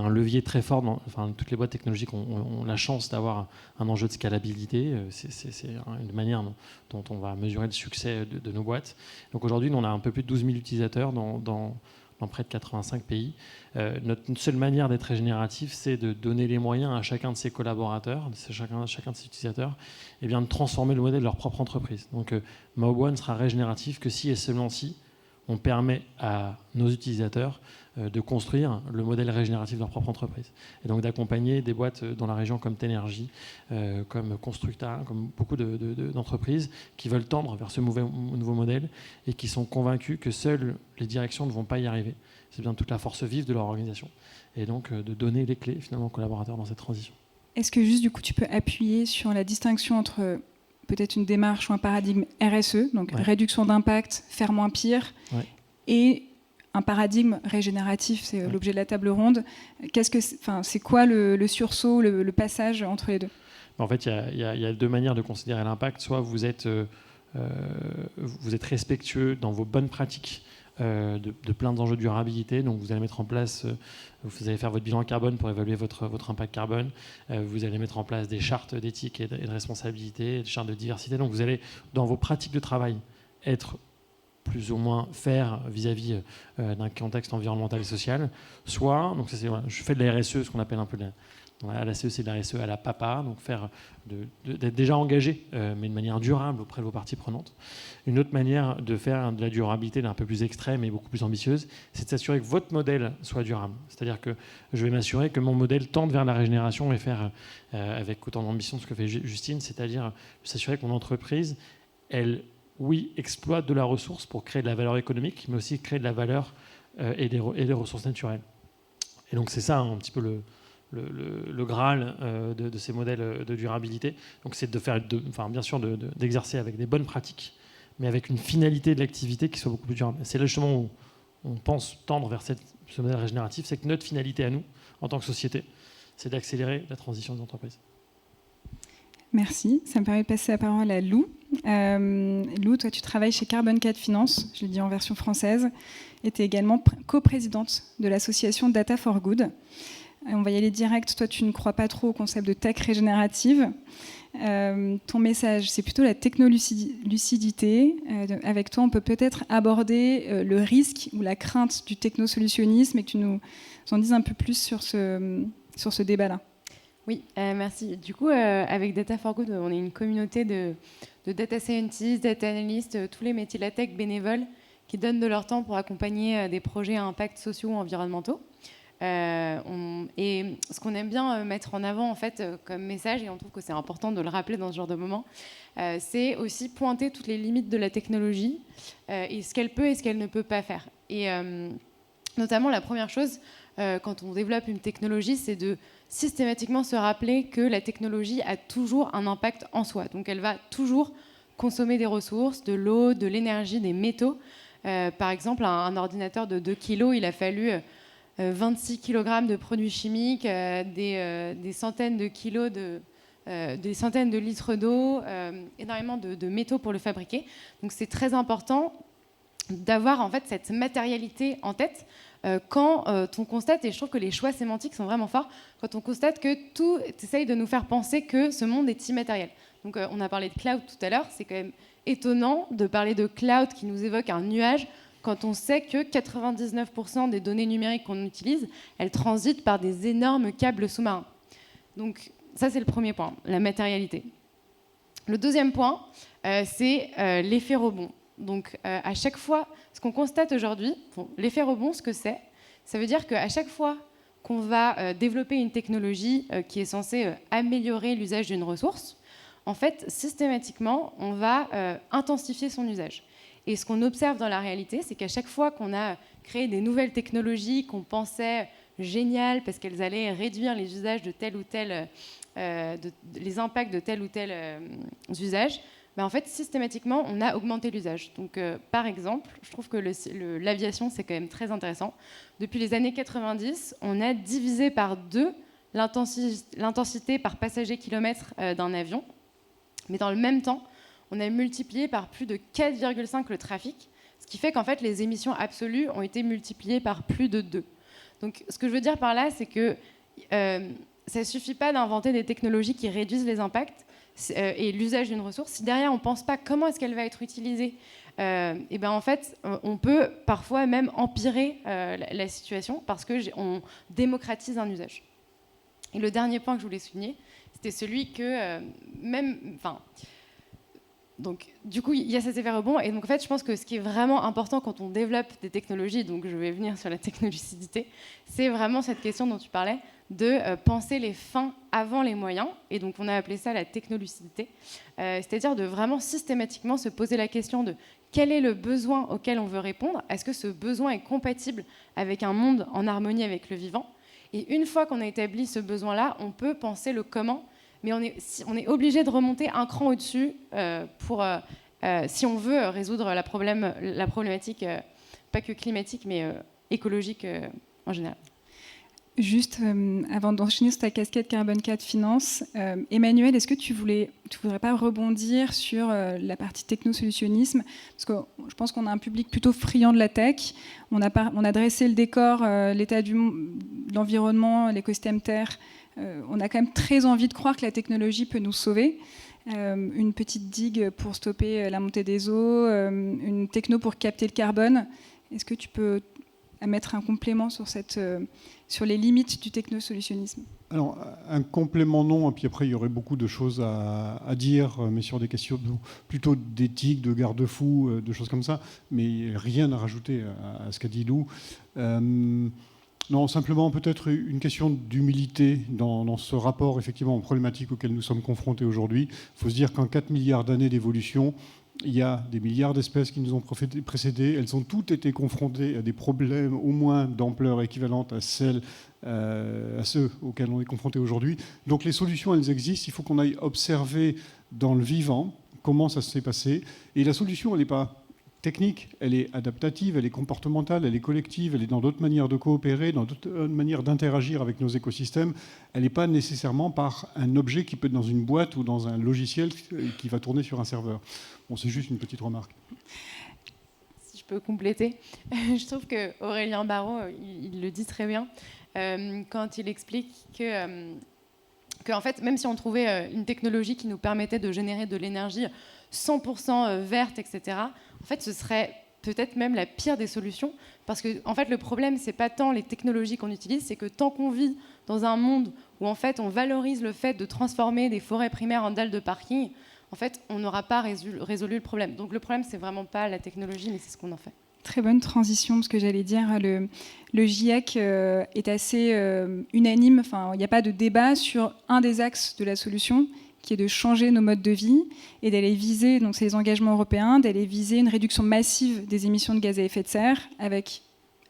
un levier très fort, toutes les boîtes technologiques ont la chance d'avoir un enjeu de scalabilité, c'est une manière dont on va mesurer le succès de nos boîtes. Donc aujourd'hui, nous on a un peu plus de 12 000 utilisateurs dans près de 85 pays. Notre seule manière d'être régénératif, c'est de donner les moyens à chacun de ses collaborateurs, chacun de ses utilisateurs, de transformer le modèle de leur propre entreprise. Donc Maoboa ne sera régénératif que si et seulement si on permet à nos utilisateurs de construire le modèle régénératif de leur propre entreprise. Et donc d'accompagner des boîtes dans la région comme Tenergy, comme Constructa, comme beaucoup d'entreprises qui veulent tendre vers ce nouveau modèle et qui sont convaincus que seules les directions ne vont pas y arriver. C'est bien toute la force vive de leur organisation. Et donc de donner les clés finalement aux collaborateurs dans cette transition. Est-ce que juste du coup tu peux appuyer sur la distinction entre peut-être une démarche ou un paradigme RSE, donc réduction d'impact, faire moins pire, et un paradigme régénératif, c'est l'objet de la table ronde. C'est quoi le sursaut, le passage entre les deux ? En fait, il y a deux manières de considérer l'impact. Soit vous êtes respectueux dans vos bonnes pratiques de plein d'enjeux de durabilité. Donc vous allez mettre en place, vous allez faire votre bilan carbone pour évaluer votre impact carbone. Vous allez mettre en place des chartes d'éthique et de responsabilité, des chartes de diversité. Donc vous allez, dans vos pratiques de travail, être plus ou moins faire vis-à-vis d'un contexte environnemental et social, soit, donc ça, voilà, je fais de la RSE, ce qu'on appelle un peu à la CE, c'est de la RSE à la papa, donc d'être déjà engagé, mais de manière durable auprès de vos parties prenantes. Une autre manière de faire de la durabilité un peu plus extrême et beaucoup plus ambitieuse, c'est de s'assurer que votre modèle soit durable. C'est-à-dire que je vais m'assurer que mon modèle tende vers la régénération et faire avec autant d'ambition ce que fait Justine, c'est-à-dire s'assurer que mon entreprise, elle, oui, exploite de la ressource pour créer de la valeur économique, mais aussi créer de la valeur et des ressources naturelles. Et donc c'est ça un petit peu le Graal de ces modèles de durabilité. Donc c'est de faire, bien sûr, d'exercer avec des bonnes pratiques, mais avec une finalité de l'activité qui soit beaucoup plus durable. C'est là justement où on pense tendre vers ce modèle régénératif, c'est que notre finalité à nous, en tant que société, c'est d'accélérer la transition des entreprises. Merci. Ça me permet de passer la parole à Lou. Lou, toi, tu travailles chez Carbon 4 Finance, je le dis en version française, et tu es également coprésidente de l'association Data for Good. On va y aller direct. Toi, tu ne crois pas trop au concept de tech régénérative. Ton message, c'est plutôt la technolucidité. Avec toi, on peut peut-être aborder le risque ou la crainte du technosolutionnisme et que tu nous en dises un peu plus sur ce débat-là. Oui, merci. Du coup, avec Data for Good, on est une communauté de data scientists, data analysts, tous les métiers de la tech bénévoles qui donnent de leur temps pour accompagner des projets à impact sociaux ou environnementaux. Et ce qu'on aime bien mettre en avant en fait comme message, et on trouve que c'est important de le rappeler dans ce genre de moment, c'est aussi pointer toutes les limites de la technologie et ce qu'elle peut et ce qu'elle ne peut pas faire. Et notamment la première chose quand on développe une technologie, c'est de systématiquement se rappeler que la technologie a toujours un impact en soi. Donc elle va toujours consommer des ressources, de l'eau, de l'énergie, des métaux. Par exemple, un ordinateur de 2 kg, il a fallu 26 kg de produits chimiques, des centaines de kilos des centaines de litres d'eau, énormément de métaux pour le fabriquer. Donc c'est très important d'avoir en fait cette matérialité en tête quand on constate, et je trouve que les choix sémantiques sont vraiment forts, quand on constate que tout essaye de nous faire penser que ce monde est immatériel. Donc on a parlé de cloud tout à l'heure, c'est quand même étonnant de parler de cloud qui nous évoque un nuage quand on sait que 99% des données numériques qu'on utilise, elles transitent par des énormes câbles sous-marins. Donc ça, c'est le premier point, la matérialité. Le deuxième point, c'est l'effet rebond. Donc à chaque fois, ce qu'on constate aujourd'hui, l'effet rebond, ce que c'est, ça veut dire qu'à chaque fois qu'on va développer une technologie qui est censée améliorer l'usage d'une ressource, en fait, systématiquement, on va intensifier son usage. Et ce qu'on observe dans la réalité, c'est qu'à chaque fois qu'on a créé des nouvelles technologies qu'on pensait géniales parce qu'elles allaient réduire les usages de tel ou tel, les impacts de tel ou tel usage, ben en fait, systématiquement, on a augmenté l'usage. Donc, par exemple, je trouve que l'aviation, c'est quand même très intéressant. Depuis les années 90, on a divisé par 2 l'intensité par passager kilomètre d'un avion. Mais dans le même temps, on a multiplié par plus de 4,5 le trafic, ce qui fait qu'en fait, les émissions absolues ont été multipliées par plus de 2. Donc, ce que je veux dire par là, c'est que ça ne suffit pas d'inventer des technologies qui réduisent les impacts et l'usage d'une ressource. Si derrière, on ne pense pas comment est-ce qu'elle va être utilisée, et ben en fait, on peut parfois même empirer la situation parce qu'on démocratise un usage. Et le dernier point que je voulais souligner, c'était celui que donc, du coup, il y a cet effet rebond. Et donc, en fait, je pense que ce qui est vraiment important quand on développe des technologies, donc je vais venir sur la technolucidité, c'est vraiment cette question dont tu parlais, de penser les fins avant les moyens. Et donc, on a appelé ça la technolucidité. C'est-à-dire de vraiment systématiquement se poser la question de quel est le besoin auquel on veut répondre. Est-ce que ce besoin est compatible avec un monde en harmonie avec le vivant? Et une fois qu'on a établi ce besoin-là, on peut penser le comment. Mais on est obligé de remonter un cran au-dessus si on veut résoudre la problématique, pas que climatique, mais écologique en général. Juste avant d'enchaîner sur ta casquette Carbon 4 Finance, Emmanuel, est-ce que tu voudrais pas rebondir sur la partie technosolutionnisme? Parce que je pense qu'on a un public plutôt friand de la tech. On a dressé le décor, l'état de l'environnement, l'écosystème Terre. On a quand même très envie de croire que la technologie peut nous sauver. une petite digue pour stopper la montée des eaux, une techno pour capter le carbone. Est-ce que tu peux mettre un complément sur les limites du technosolutionnisme? Alors, un complément non, et puis après il y aurait beaucoup de choses à dire, mais sur des questions plutôt d'éthique, de garde-fous, de choses comme ça, mais rien à rajouter à ce qu'a dit Lou. Non, simplement peut-être une question d'humilité dans ce rapport effectivement aux problématiques auxquelles nous sommes confrontés aujourd'hui. Il faut se dire qu'en 4 milliards d'années d'évolution, il y a des milliards d'espèces qui nous ont précédés. Elles ont toutes été confrontées à des problèmes au moins d'ampleur équivalente à ceux auxquels on est confronté aujourd'hui. Donc les solutions, elles existent. Il faut qu'on aille observer dans le vivant comment ça s'est passé. Et la solution, elle n'est pas technique, elle est adaptative, elle est comportementale, elle est collective, elle est dans d'autres manières de coopérer, dans d'autres manières d'interagir avec nos écosystèmes. Elle n'est pas nécessairement par un objet qui peut être dans une boîte ou dans un logiciel qui va tourner sur un serveur. Bon, c'est juste une petite remarque. Si je peux compléter, je trouve que Aurélien Barraud, il le dit très bien quand il explique que en fait, même si on trouvait une technologie qui nous permettait de générer de l'énergie 100% verte, etc., en fait, ce serait peut-être même la pire des solutions, parce que en fait, le problème, c'est pas tant les technologies qu'on utilise, c'est que tant qu'on vit dans un monde où en fait, on valorise le fait de transformer des forêts primaires en dalles de parking, en fait, on n'aura pas résolu le problème. Donc le problème, c'est vraiment pas la technologie, mais c'est ce qu'on en fait. Très bonne transition, parce que j'allais dire, le GIEC est assez unanime, enfin, il n'y a pas de débat sur un des axes de la solution, qui est de changer nos modes de vie et d'aller viser, donc c'est les engagements européens, d'aller viser une réduction massive des émissions de gaz à effet de serre, avec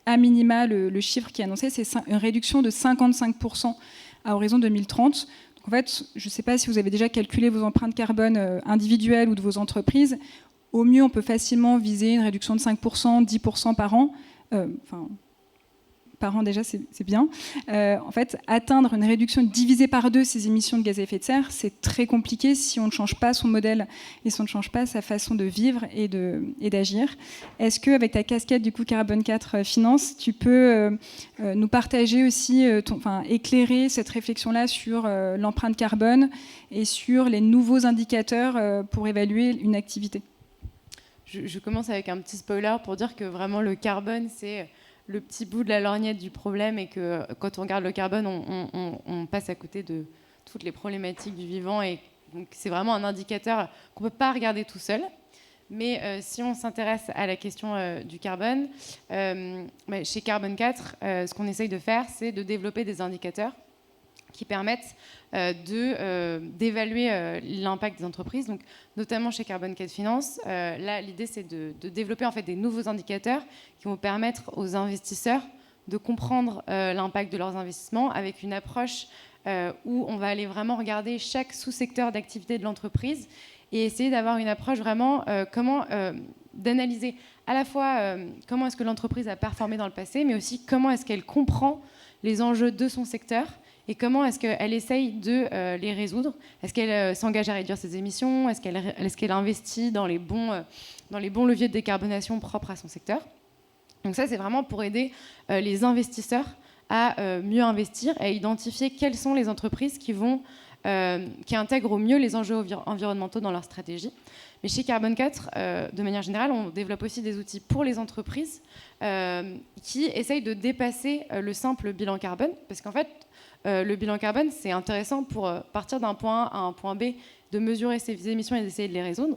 à minima, le chiffre qui est annoncé, c'est une réduction de 55% à horizon 2030. Donc en fait, je ne sais pas si vous avez déjà calculé vos empreintes carbone individuelles ou de vos entreprises. Au mieux, on peut facilement viser une réduction de 5%, 10% par an. Par an déjà, c'est bien. En fait, atteindre une réduction divisée par 2 ces émissions de gaz à effet de serre, c'est très compliqué si on ne change pas son modèle et si on ne change pas sa façon de vivre et d'agir. Est-ce qu'avec ta casquette du coup Carbone 4 Finance, tu peux nous partager aussi, éclairer cette réflexion-là sur l'empreinte carbone et sur les nouveaux indicateurs pour évaluer une activité? Je commence avec un petit spoiler pour dire que vraiment le carbone, c'est le petit bout de la lorgnette du problème, et que quand on regarde le carbone, on passe à côté de toutes les problématiques du vivant, et donc c'est vraiment un indicateur qu'on ne peut pas regarder tout seul. Mais si on s'intéresse à la question du carbone, chez Carbone 4, ce qu'on essaye de faire, c'est de développer des indicateurs qui permettent d'évaluer l'impact des entreprises. Donc, notamment chez Carbone 4 Finance, là, l'idée, c'est de développer en fait, des nouveaux indicateurs qui vont permettre aux investisseurs de comprendre l'impact de leurs investissements avec une approche où on va aller vraiment regarder chaque sous-secteur d'activité de l'entreprise et essayer d'avoir une approche vraiment d'analyser à la fois comment est-ce que l'entreprise a performé dans le passé, mais aussi comment est-ce qu'elle comprend les enjeux de son secteur et comment est-ce qu'elle essaye de les résoudre. Est-ce qu'elle s'engage à réduire ses émissions? Est-ce qu'elle investit dans les bons leviers de décarbonation propres à son secteur? Donc ça, c'est vraiment pour aider les investisseurs à mieux investir et à identifier quelles sont les entreprises qui intègrent au mieux les enjeux environnementaux dans leur stratégie. Mais chez Carbone 4, de manière générale, on développe aussi des outils pour les entreprises qui essayent de dépasser le simple bilan carbone, parce qu'en fait, le bilan carbone, c'est intéressant pour partir d'un point A à un point B, de mesurer ses émissions et d'essayer de les résoudre,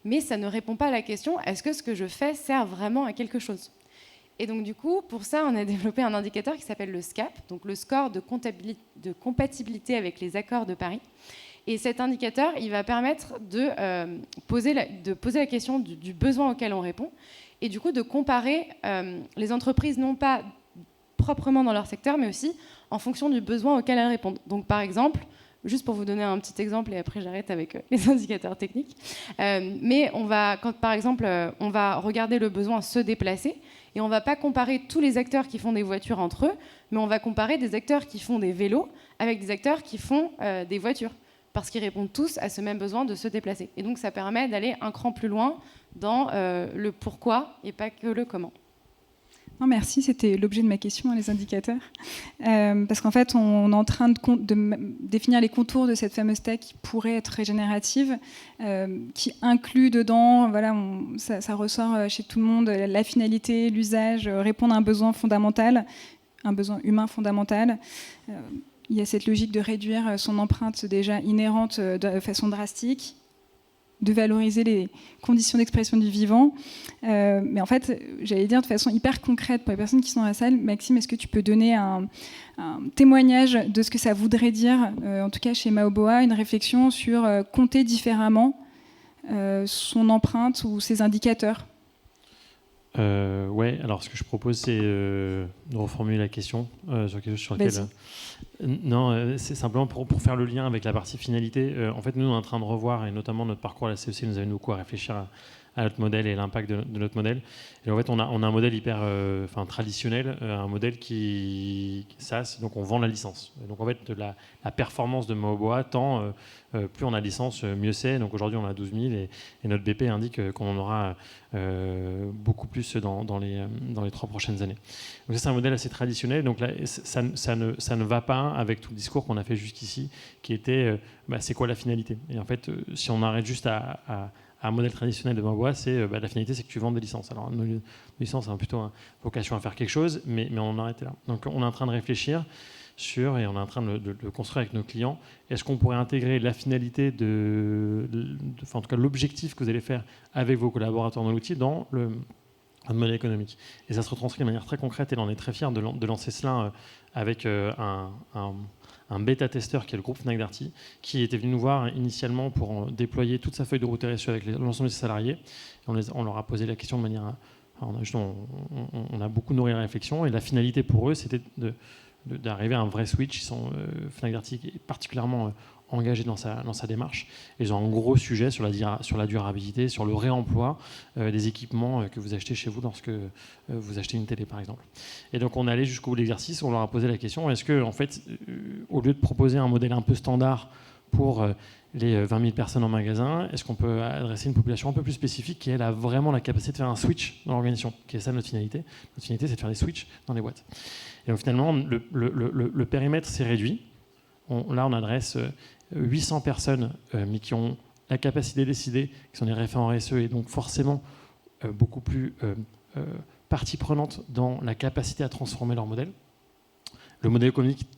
mais ça ne répond pas à la question, est-ce que ce que je fais sert vraiment à quelque chose? Et donc du coup, pour ça, on a développé un indicateur qui s'appelle le SCAP, donc le score de compatibilité avec les accords de Paris. Et cet indicateur, il va permettre de poser la question du besoin auquel on répond, et du coup de comparer les entreprises non pas proprement dans leur secteur, mais aussi en fonction du besoin auquel elles répondent. Donc par exemple, juste pour vous donner un petit exemple, et après j'arrête avec les indicateurs techniques, mais par exemple, on va regarder le besoin se déplacer, et on ne va pas comparer tous les acteurs qui font des voitures entre eux, mais on va comparer des acteurs qui font des vélos avec des acteurs qui font des voitures, parce qu'ils répondent tous à ce même besoin de se déplacer. Et donc ça permet d'aller un cran plus loin dans le pourquoi et pas que le comment. Non, merci, c'était l'objet de ma question, les indicateurs. Parce qu'en fait, on est en train de définir les contours de cette fameuse tech qui pourrait être régénérative, qui inclut dedans, voilà, ça ressort chez tout le monde, la finalité, l'usage, répondre à un besoin fondamental, un besoin humain fondamental. Il y a cette logique de réduire son empreinte déjà inhérente de façon drastique, de valoriser les conditions d'expression du vivant. Mais en fait, j'allais dire de façon hyper concrète pour les personnes qui sont dans la salle, Maxime, est-ce que tu peux donner un témoignage de ce que ça voudrait dire, en tout cas chez Maoboa, une réflexion sur compter différemment son empreinte ou ses indicateurs? Ouais, alors ce que je propose, c'est de reformuler la question sur quelque chose sur lequel... Non, c'est simplement pour faire le lien avec la partie finalité. En fait, nous, on est en train de revoir, et notamment notre parcours à la CEC nous amène beaucoup à réfléchir à notre modèle et l'impact de notre modèle. Et en fait, on a un modèle hyper traditionnel, un modèle qui SaaS, donc on vend la licence. Et donc en fait, la performance de Maoboa tend, plus on a de licence, mieux c'est. Donc aujourd'hui, on a 12 000 et notre BP indique qu'on en aura beaucoup plus dans les 3 prochaines années. Donc ça, c'est un modèle assez traditionnel. Donc là, ça ne va pas avec tout le discours qu'on a fait jusqu'ici, qui était c'est quoi la finalité? Et en fait, si on arrête juste à un modèle traditionnel de Maoboa, c'est la finalité, c'est que tu vends des licences. Alors, nos licences ont plutôt vocation à faire quelque chose, mais on en arrête là. Donc, on est en train de réfléchir sur, et on est en train de le construire avec nos clients, est-ce qu'on pourrait intégrer la finalité en tout cas l'objectif que vous allez faire avec vos collaborateurs dans l'outil dans le modèle économique. Et ça se retranscrit de manière très concrète, et on est très fiers de lancer cela avec un bêta-testeur qui est le groupe Fnac Darty, qui était venu nous voir initialement pour déployer toute sa feuille de route RSE avec l'ensemble de ses salariés. Et on leur a posé la question de manière... On a beaucoup nourri la réflexion, et la finalité pour eux, c'était d'arriver à un vrai switch. Fnac Darty est particulièrement engagé dans sa démarche. Et ils ont un gros sujet sur la durabilité, sur le réemploi des équipements que vous achetez chez vous lorsque vous achetez une télé, par exemple. Et donc, on est allé jusqu'au bout de l'exercice, on leur a posé la question, est-ce que, en fait, au lieu de proposer un modèle un peu standard pour les 20 000 personnes en magasin, est-ce qu'on peut adresser une population un peu plus spécifique qui, elle, a vraiment la capacité de faire un switch dans l'organisation, qui est ça notre finalité. Notre finalité, c'est de faire des switches dans les boîtes. Et donc, finalement, le périmètre s'est réduit. Là, on adresse 800 personnes, mais qui ont la capacité de décider, qui sont des référents RSE, et donc forcément beaucoup plus partie prenante dans la capacité à transformer leur modèle. Le modèle économique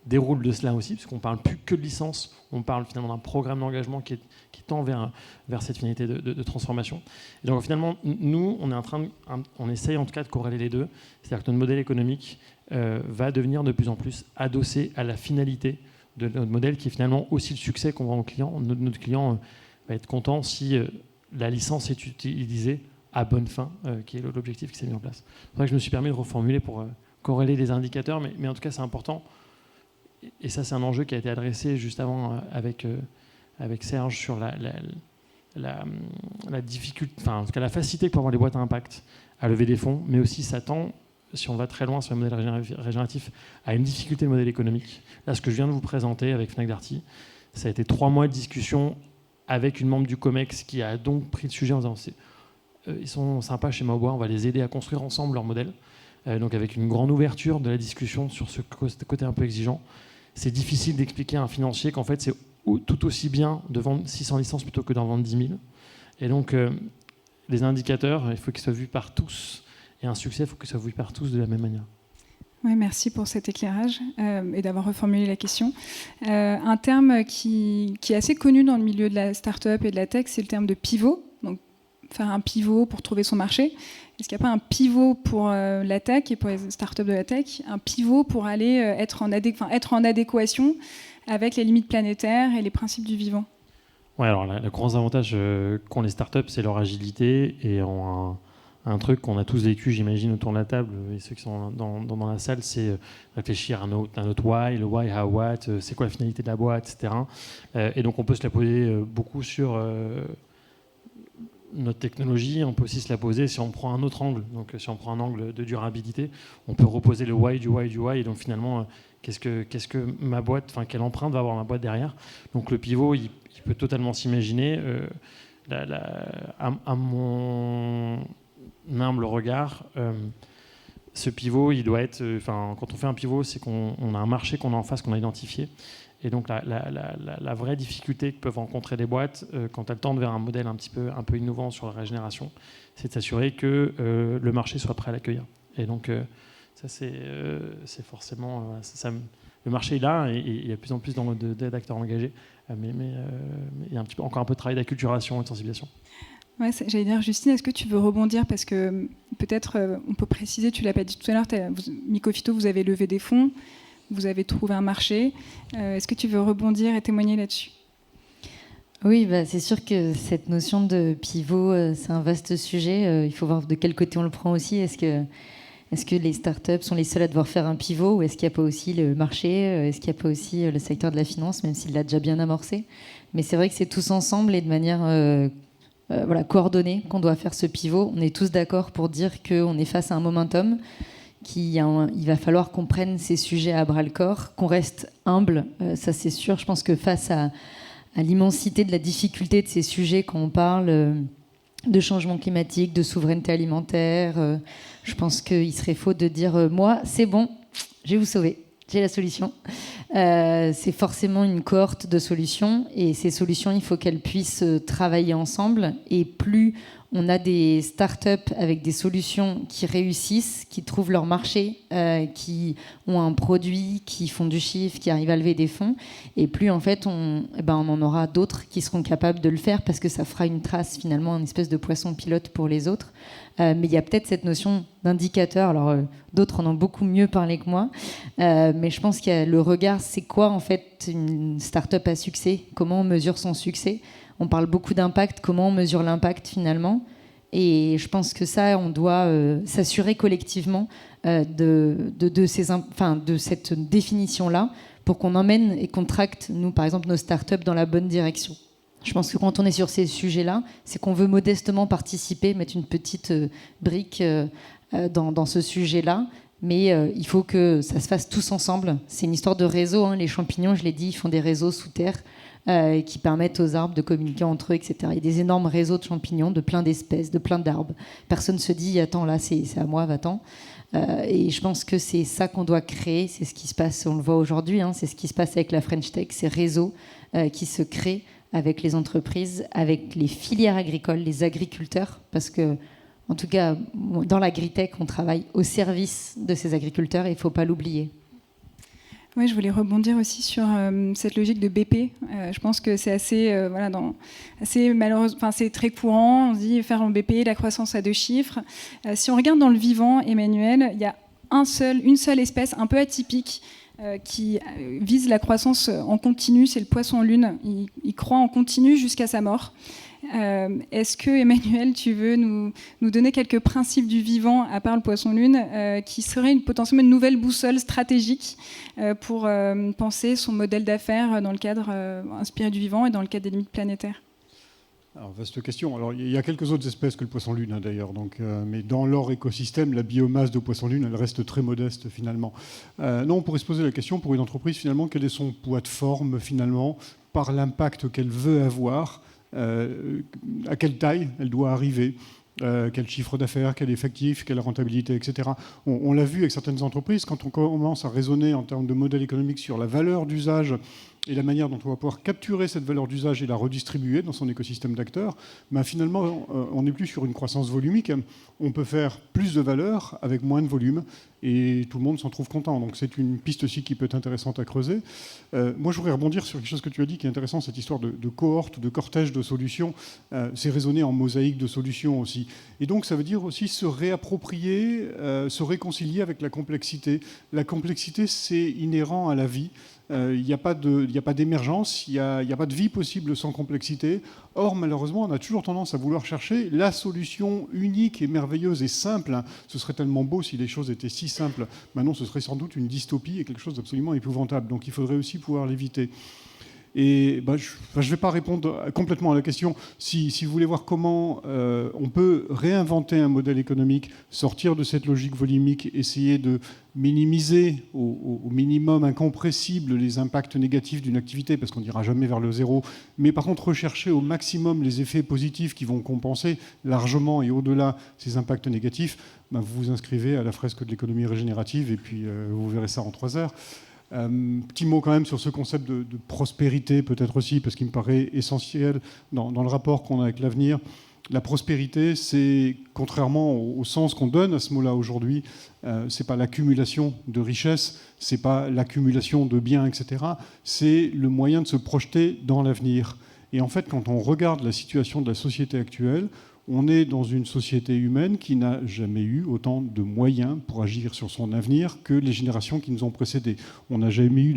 déroule de cela aussi, puisqu'on ne parle plus que de licence, on parle finalement d'un programme d'engagement qui tend vers cette finalité de transformation. Et donc finalement, nous, on essaye en tout cas de corréler les deux, c'est-à-dire que notre modèle économique va devenir de plus en plus adossé à la finalité de notre modèle, qui est finalement aussi le succès qu'on vend aux clients. Notre client va être content si la licence est utilisée à bonne fin, qui est l'objectif qui s'est mis en place. C'est vrai que je me suis permis de reformuler pour corréler les indicateurs, mais en tout cas c'est important. Et ça, c'est un enjeu qui a été adressé juste avant avec Serge sur la difficulté, enfin en tout cas la facilité que peuvent avoir les boîtes à impact à lever des fonds, mais aussi ça tend, si on va très loin sur le modèle régénératif, à une difficulté de modèle économique. Là, ce que je viens de vous présenter avec Fnac Darty, ça a été 3 mois de discussion avec une membre du COMEX qui a donc pris le sujet en disant ils sont sympas chez Maoboa, on va les aider à construire ensemble leur modèle. Donc avec une grande ouverture de la discussion sur ce côté un peu exigeant. C'est difficile d'expliquer à un financier qu'en fait c'est tout aussi bien de vendre 600 licences plutôt que d'en vendre 10 000. Et donc les indicateurs, il faut qu'ils soient vus par tous. Et un succès, il faut que ça soit vu par tous de la même manière. Oui, merci pour cet éclairage et d'avoir reformulé la question. Un terme qui est assez connu dans le milieu de la start-up et de la tech, c'est le terme de pivot. Donc, faire un pivot pour trouver son marché. Est-ce qu'il n'y a pas un pivot pour la tech et pour les start-up de la tech, un pivot pour aller être en adéquation avec les limites planétaires et les principes du vivant? Ouais, alors le grand avantage qu'ont les start-up, c'est leur agilité et un truc qu'on a tous vécu, j'imagine, autour de la table, et ceux qui sont dans la salle, c'est réfléchir à notre why, le why, how, what, c'est quoi la finalité de la boîte, etc. Et donc on peut se la poser beaucoup sur notre technologie, on peut aussi se la poser si on prend un autre angle. Donc si on prend un angle de durabilité, on peut reposer le why du why du why, et donc finalement, qu'est-ce que ma boîte, enfin quelle empreinte va avoir ma boîte derrière. Donc le pivot, il peut totalement s'imaginer. À mon humble regard, ce pivot, il doit être... quand on fait un pivot, c'est qu'on a un marché qu'on a en face, qu'on a identifié. Et donc la vraie difficulté que peuvent rencontrer les boîtes quand elles tendent vers un modèle un peu innovant sur la régénération, c'est de s'assurer que le marché soit prêt à l'accueillir. Et donc ça c'est forcément... le marché est là et il y a de plus en plus d'acteurs engagés, mais il y a encore un peu de travail d'acculturation et de sensibilisation. Ouais, j'allais dire, Justine, est-ce que tu veux rebondir parce que peut-être on peut préciser, tu l'as pas dit tout à l'heure, Mycofito, vous avez levé des fonds, vous avez trouvé un marché. Est-ce que tu veux rebondir et témoigner là-dessus ? Oui, c'est sûr que cette notion de pivot, c'est un vaste sujet. Il faut voir de quel côté on le prend aussi. Est-ce que les startups sont les seules à devoir faire un pivot ou est-ce qu'il n'y a pas aussi le marché ? Est-ce qu'il n'y a pas aussi le secteur de la finance, même s'il l'a déjà bien amorcé ? Mais c'est vrai que c'est tous ensemble et de manière coordonnée qu'on doit faire ce pivot. On est tous d'accord pour dire qu'on est face à un momentum, il va falloir qu'on prenne ces sujets à bras-le-corps, qu'on reste humble, ça c'est sûr. Je pense que face à l'immensité de la difficulté de ces sujets, quand on parle de changement climatique, de souveraineté alimentaire, je pense qu'il serait faux de dire moi, c'est bon, je vais vous sauver, j'ai la solution. C'est forcément une cohorte de solutions et ces solutions, il faut qu'elles puissent travailler ensemble et plus on a des startups avec des solutions qui réussissent, qui trouvent leur marché, qui ont un produit, qui font du chiffre, qui arrivent à lever des fonds. Et plus, en fait, on en aura d'autres qui seront capables de le faire parce que ça fera une trace, finalement, une espèce de poisson pilote pour les autres. Mais il y a peut-être cette notion d'indicateur. Alors, d'autres en ont beaucoup mieux parlé que moi. Mais je pense qu'il y a le regard, c'est quoi, en fait, une startup à succès ? Comment on mesure son succès ? On parle beaucoup d'impact, comment on mesure l'impact finalement. Et je pense que ça, on doit s'assurer collectivement de cette définition-là pour qu'on emmène et qu'on tracte, nous, par exemple, nos startups dans la bonne direction. Je pense que quand on est sur ces sujets-là, c'est qu'on veut modestement participer, mettre une petite brique dans ce sujet-là. Mais il faut que ça se fasse tous ensemble. C'est une histoire de réseau. Hein. Les champignons, je l'ai dit, ils font des réseaux sous terre qui permettent aux arbres de communiquer entre eux, etc. Il y a des énormes réseaux de champignons, de plein d'espèces, de plein d'arbres. Personne ne se dit, attends, là, c'est à moi, va-t'en. Et je pense que c'est ça qu'on doit créer. C'est ce qui se passe, on le voit aujourd'hui, hein, c'est ce qui se passe avec la French Tech, ces réseaux qui se créent avec les entreprises, avec les filières agricoles, les agriculteurs, parce que en tout cas, dans l'agritech, on travaille au service de ces agriculteurs et il ne faut pas l'oublier. Oui, je voulais rebondir aussi sur cette logique de BP. Je pense que c'est assez malheureux. Enfin, c'est très courant. On se dit faire en BP la croissance à 2 chiffres. Si on regarde dans le vivant, Emmanuel, il y a une seule espèce un peu atypique qui vise la croissance en continu. C'est le poisson-lune. Il croît en continu jusqu'à sa mort. Est-ce que, Emmanuel, tu veux nous donner quelques principes du vivant, à part le poisson-lune, qui serait potentiellement une nouvelle boussole stratégique pour penser son modèle d'affaires dans le cadre inspiré du vivant et dans le cadre des limites planétaires ? Alors, vaste question. Alors, il y a quelques autres espèces que le poisson-lune, hein, d'ailleurs. Mais dans leur écosystème, la biomasse de poisson-lune, elle reste très modeste, finalement. Non, on pourrait se poser la question, pour une entreprise, finalement, quel est son poids de forme, finalement, par l'impact qu'elle veut avoir, à quelle taille elle doit arriver, quel chiffre d'affaires, quel effectif, quelle rentabilité, etc. On l'a vu avec certaines entreprises, quand on commence à raisonner en termes de modèle économique sur la valeur d'usage et la manière dont on va pouvoir capturer cette valeur d'usage et la redistribuer dans son écosystème d'acteurs, finalement, on n'est plus sur une croissance volumique. On peut faire plus de valeur avec moins de volume et tout le monde s'en trouve content. Donc c'est une piste aussi qui peut être intéressante à creuser. Moi, je voudrais rebondir sur quelque chose que tu as dit qui est intéressant, cette histoire de cohorte, de cortège de solutions. C'est raisonner en mosaïque de solutions aussi. Et donc, ça veut dire aussi se réapproprier, se réconcilier avec la complexité. La complexité, c'est inhérent à la vie. Il n'y a pas d'émergence, il n'y a pas de vie possible sans complexité. Or, malheureusement, on a toujours tendance à vouloir chercher la solution unique et merveilleuse et simple. Ce serait tellement beau si les choses étaient si simples. Maintenant, ce serait sans doute une dystopie et quelque chose d'absolument épouvantable. Donc, il faudrait aussi pouvoir l'éviter. Et je ne vais pas répondre complètement à la question. Si vous voulez voir comment on peut réinventer un modèle économique, sortir de cette logique volumique, essayer de minimiser au minimum incompressible les impacts négatifs d'une activité, parce qu'on n'ira jamais vers le zéro, mais par contre rechercher au maximum les effets positifs qui vont compenser largement et au-delà ces impacts négatifs, vous vous inscrivez à la fresque de l'économie régénérative et puis vous verrez ça en 3 heures. Petit mot quand même sur ce concept de prospérité, peut-être aussi, parce qu'il me paraît essentiel dans le rapport qu'on a avec l'avenir. La prospérité, c'est, contrairement au sens qu'on donne à ce mot-là aujourd'hui, c'est pas l'accumulation de richesses, c'est pas l'accumulation de biens, etc. C'est le moyen de se projeter dans l'avenir. Et en fait, quand on regarde la situation de la société actuelle, on est dans une société humaine qui n'a jamais eu autant de moyens pour agir sur son avenir que les générations qui nous ont précédés. On n'a jamais eu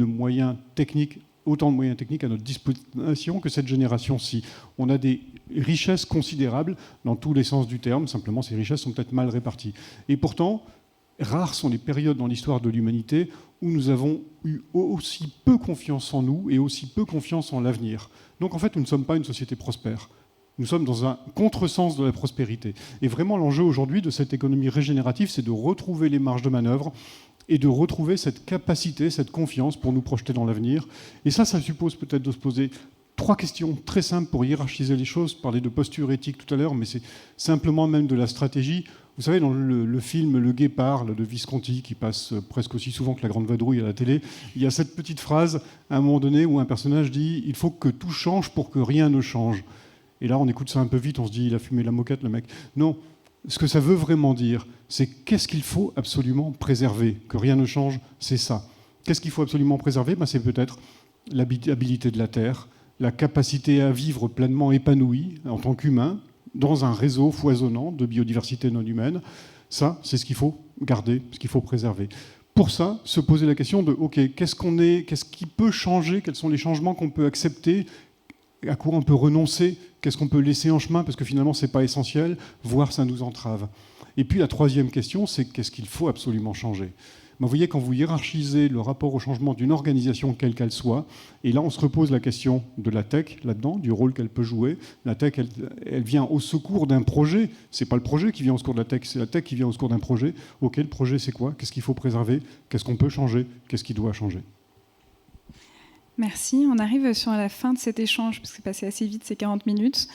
autant de moyens techniques à notre disposition que cette génération-ci. On a des richesses considérables dans tous les sens du terme, simplement ces richesses sont peut-être mal réparties. Et pourtant, rares sont les périodes dans l'histoire de l'humanité où nous avons eu aussi peu confiance en nous et aussi peu confiance en l'avenir. Donc en fait, nous ne sommes pas une société prospère. Nous sommes dans un contresens de la prospérité. Et vraiment, l'enjeu aujourd'hui de cette économie régénérative, c'est de retrouver les marges de manœuvre et de retrouver cette capacité, cette confiance pour nous projeter dans l'avenir. Et ça suppose peut-être de se poser 3 questions très simples pour hiérarchiser les choses. Je parlais de posture éthique tout à l'heure, mais c'est simplement même de la stratégie. Vous savez, dans le film Le Guépard de Visconti, qui passe presque aussi souvent que La Grande Vadrouille à la télé, il y a cette petite phrase, à un moment donné, où un personnage dit « Il faut que tout change pour que rien ne change ». Et là, on écoute ça un peu vite, on se dit, il a fumé la moquette, le mec. Non, ce que ça veut vraiment dire, c'est qu'est-ce qu'il faut absolument préserver. Que rien ne change, c'est ça. Qu'est-ce qu'il faut absolument préserver ? C'est peut-être l'habitabilité de la Terre, la capacité à vivre pleinement épanoui en tant qu'humain, dans un réseau foisonnant de biodiversité non humaine. Ça, c'est ce qu'il faut garder, ce qu'il faut préserver. Pour ça, se poser la question de, OK, qu'est-ce qui peut changer ? Quels sont les changements qu'on peut accepter ? À quoi on peut renoncer, qu'est-ce qu'on peut laisser en chemin, parce que finalement, ce n'est pas essentiel, voire ça nous entrave. Et puis la 3e question, c'est qu'est-ce qu'il faut absolument changer ? Vous voyez, quand vous hiérarchisez le rapport au changement d'une organisation, quelle qu'elle soit, et là, on se repose la question de la tech, là-dedans, du rôle qu'elle peut jouer. La tech, elle vient au secours d'un projet. Ce n'est pas le projet qui vient au secours de la tech, c'est la tech qui vient au secours d'un projet. OK, le projet, c'est quoi ? Qu'est-ce qu'il faut préserver ? Qu'est-ce qu'on peut changer ? Qu'est-ce qui doit changer ? Merci. On arrive sur la fin de cet échange, parce que c'est passé assez vite ces 40 minutes.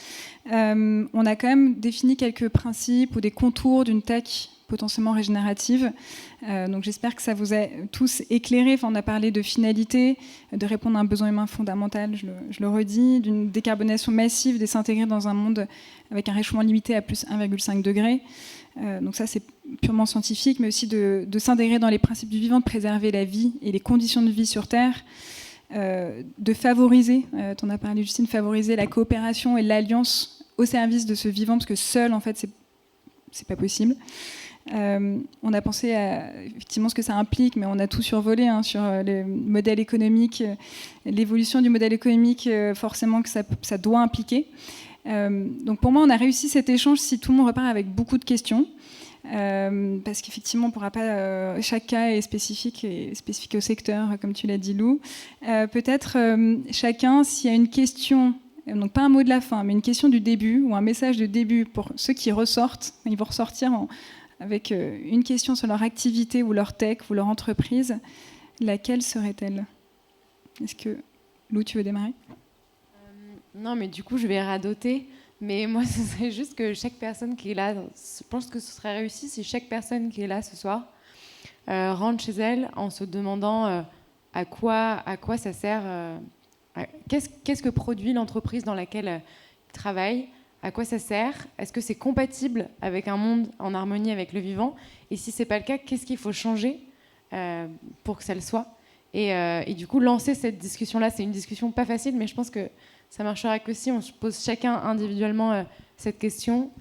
On a quand même défini quelques principes ou des contours d'une tech potentiellement régénérative. Donc j'espère que ça vous a tous éclairé. Enfin, on a parlé de finalité, de répondre à un besoin humain fondamental, je le redis, d'une décarbonation massive, de s'intégrer dans un monde avec un réchauffement limité à plus 1,5 degré. Donc ça, c'est purement scientifique, mais aussi de s'intégrer dans les principes du vivant, de préserver la vie et les conditions de vie sur Terre. De favoriser, tu en as parlé Justine, favoriser la coopération et l'alliance au service de ce vivant, parce que seul en fait c'est pas possible. On a pensé à effectivement ce que ça implique, mais on a tout survolé sur le modèle économique, l'évolution du modèle économique, forcément que ça doit impliquer. Donc pour moi on a réussi cet échange si tout le monde repart avec beaucoup de questions. Parce qu'effectivement, on ne pourra pas. Chaque cas est spécifique au secteur, comme tu l'as dit, Lou. Peut-être chacun, s'il y a une question, donc pas un mot de la fin, mais une question du début ou un message de début pour ceux qui ressortent, ils vont ressortir avec une question sur leur activité ou leur tech ou leur entreprise. Laquelle serait-elle ? Est-ce que Lou, tu veux démarrer ? Non, mais du coup, je vais radoter. Mais moi, ce serait juste que chaque personne qui est là, je pense que ce serait réussi si chaque personne qui est là ce soir rentre chez elle en se demandant à quoi ça sert, qu'est-ce que produit l'entreprise dans laquelle elle travaille, à quoi ça sert, est-ce que c'est compatible avec un monde en harmonie avec le vivant, et si ce n'est pas le cas, qu'est-ce qu'il faut changer pour que ça le soit, et du coup, lancer cette discussion-là, c'est une discussion pas facile, mais je pense que ça marchera que si on se pose chacun individuellement cette question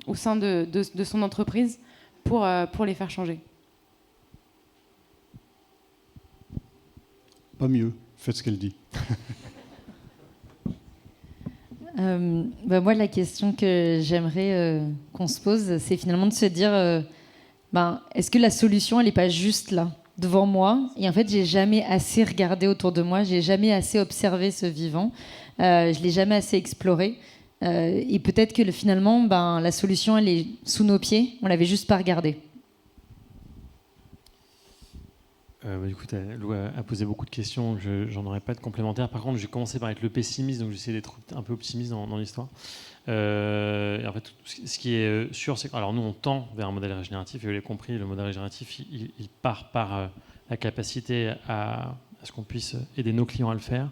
au sein de son entreprise pour les faire changer. Pas mieux, faites ce qu'elle dit. Moi, la question que j'aimerais qu'on se pose, c'est finalement de se dire est-ce que la solution, elle n'est pas juste là ? devant moi. Et en fait, j'ai jamais assez regardé autour de moi, j'ai jamais assez observé ce vivant, je l'ai jamais assez exploré. Et peut-être que finalement, la solution, elle est sous nos pieds, on l'avait juste pas regardée. Du coup, Lou a posé beaucoup de questions, j'en aurais pas de complémentaires. Par contre, j'ai commencé par être le pessimiste, donc j'essaie d'être un peu optimiste dans l'histoire. Et en fait, ce qui est sûr, c'est que nous, on tend vers un modèle régénératif, et vous l'avez compris, le modèle régénératif, il part par la capacité à ce qu'on puisse aider nos clients à le faire.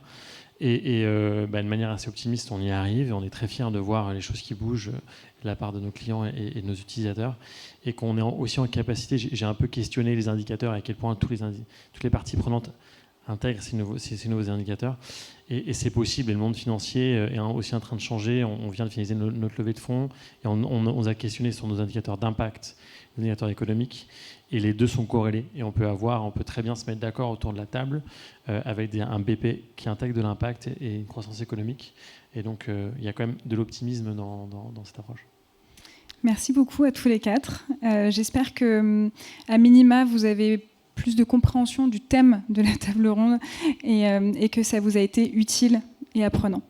Et de manière assez optimiste, on y arrive, et on est très fiers de voir les choses qui bougent de la part de nos clients et de nos utilisateurs, et qu'on est aussi en capacité, j'ai un peu questionné les indicateurs et à quel point toutes les parties prenantes intègrent ces nouveaux indicateurs, et c'est possible, et le monde financier est aussi en train de changer. On vient de finaliser notre levée de fonds, et on a questionné sur nos indicateurs d'impact, nos indicateurs économiques, et les deux sont corrélés, et on peut très bien se mettre d'accord autour de la table avec un BP qui intègre de l'impact et une croissance économique, et donc il y a quand même de l'optimisme dans cette approche. Merci beaucoup à tous les quatre. J'espère que, à minima, vous avez plus de compréhension du thème de la table ronde et que ça vous a été utile et apprenant.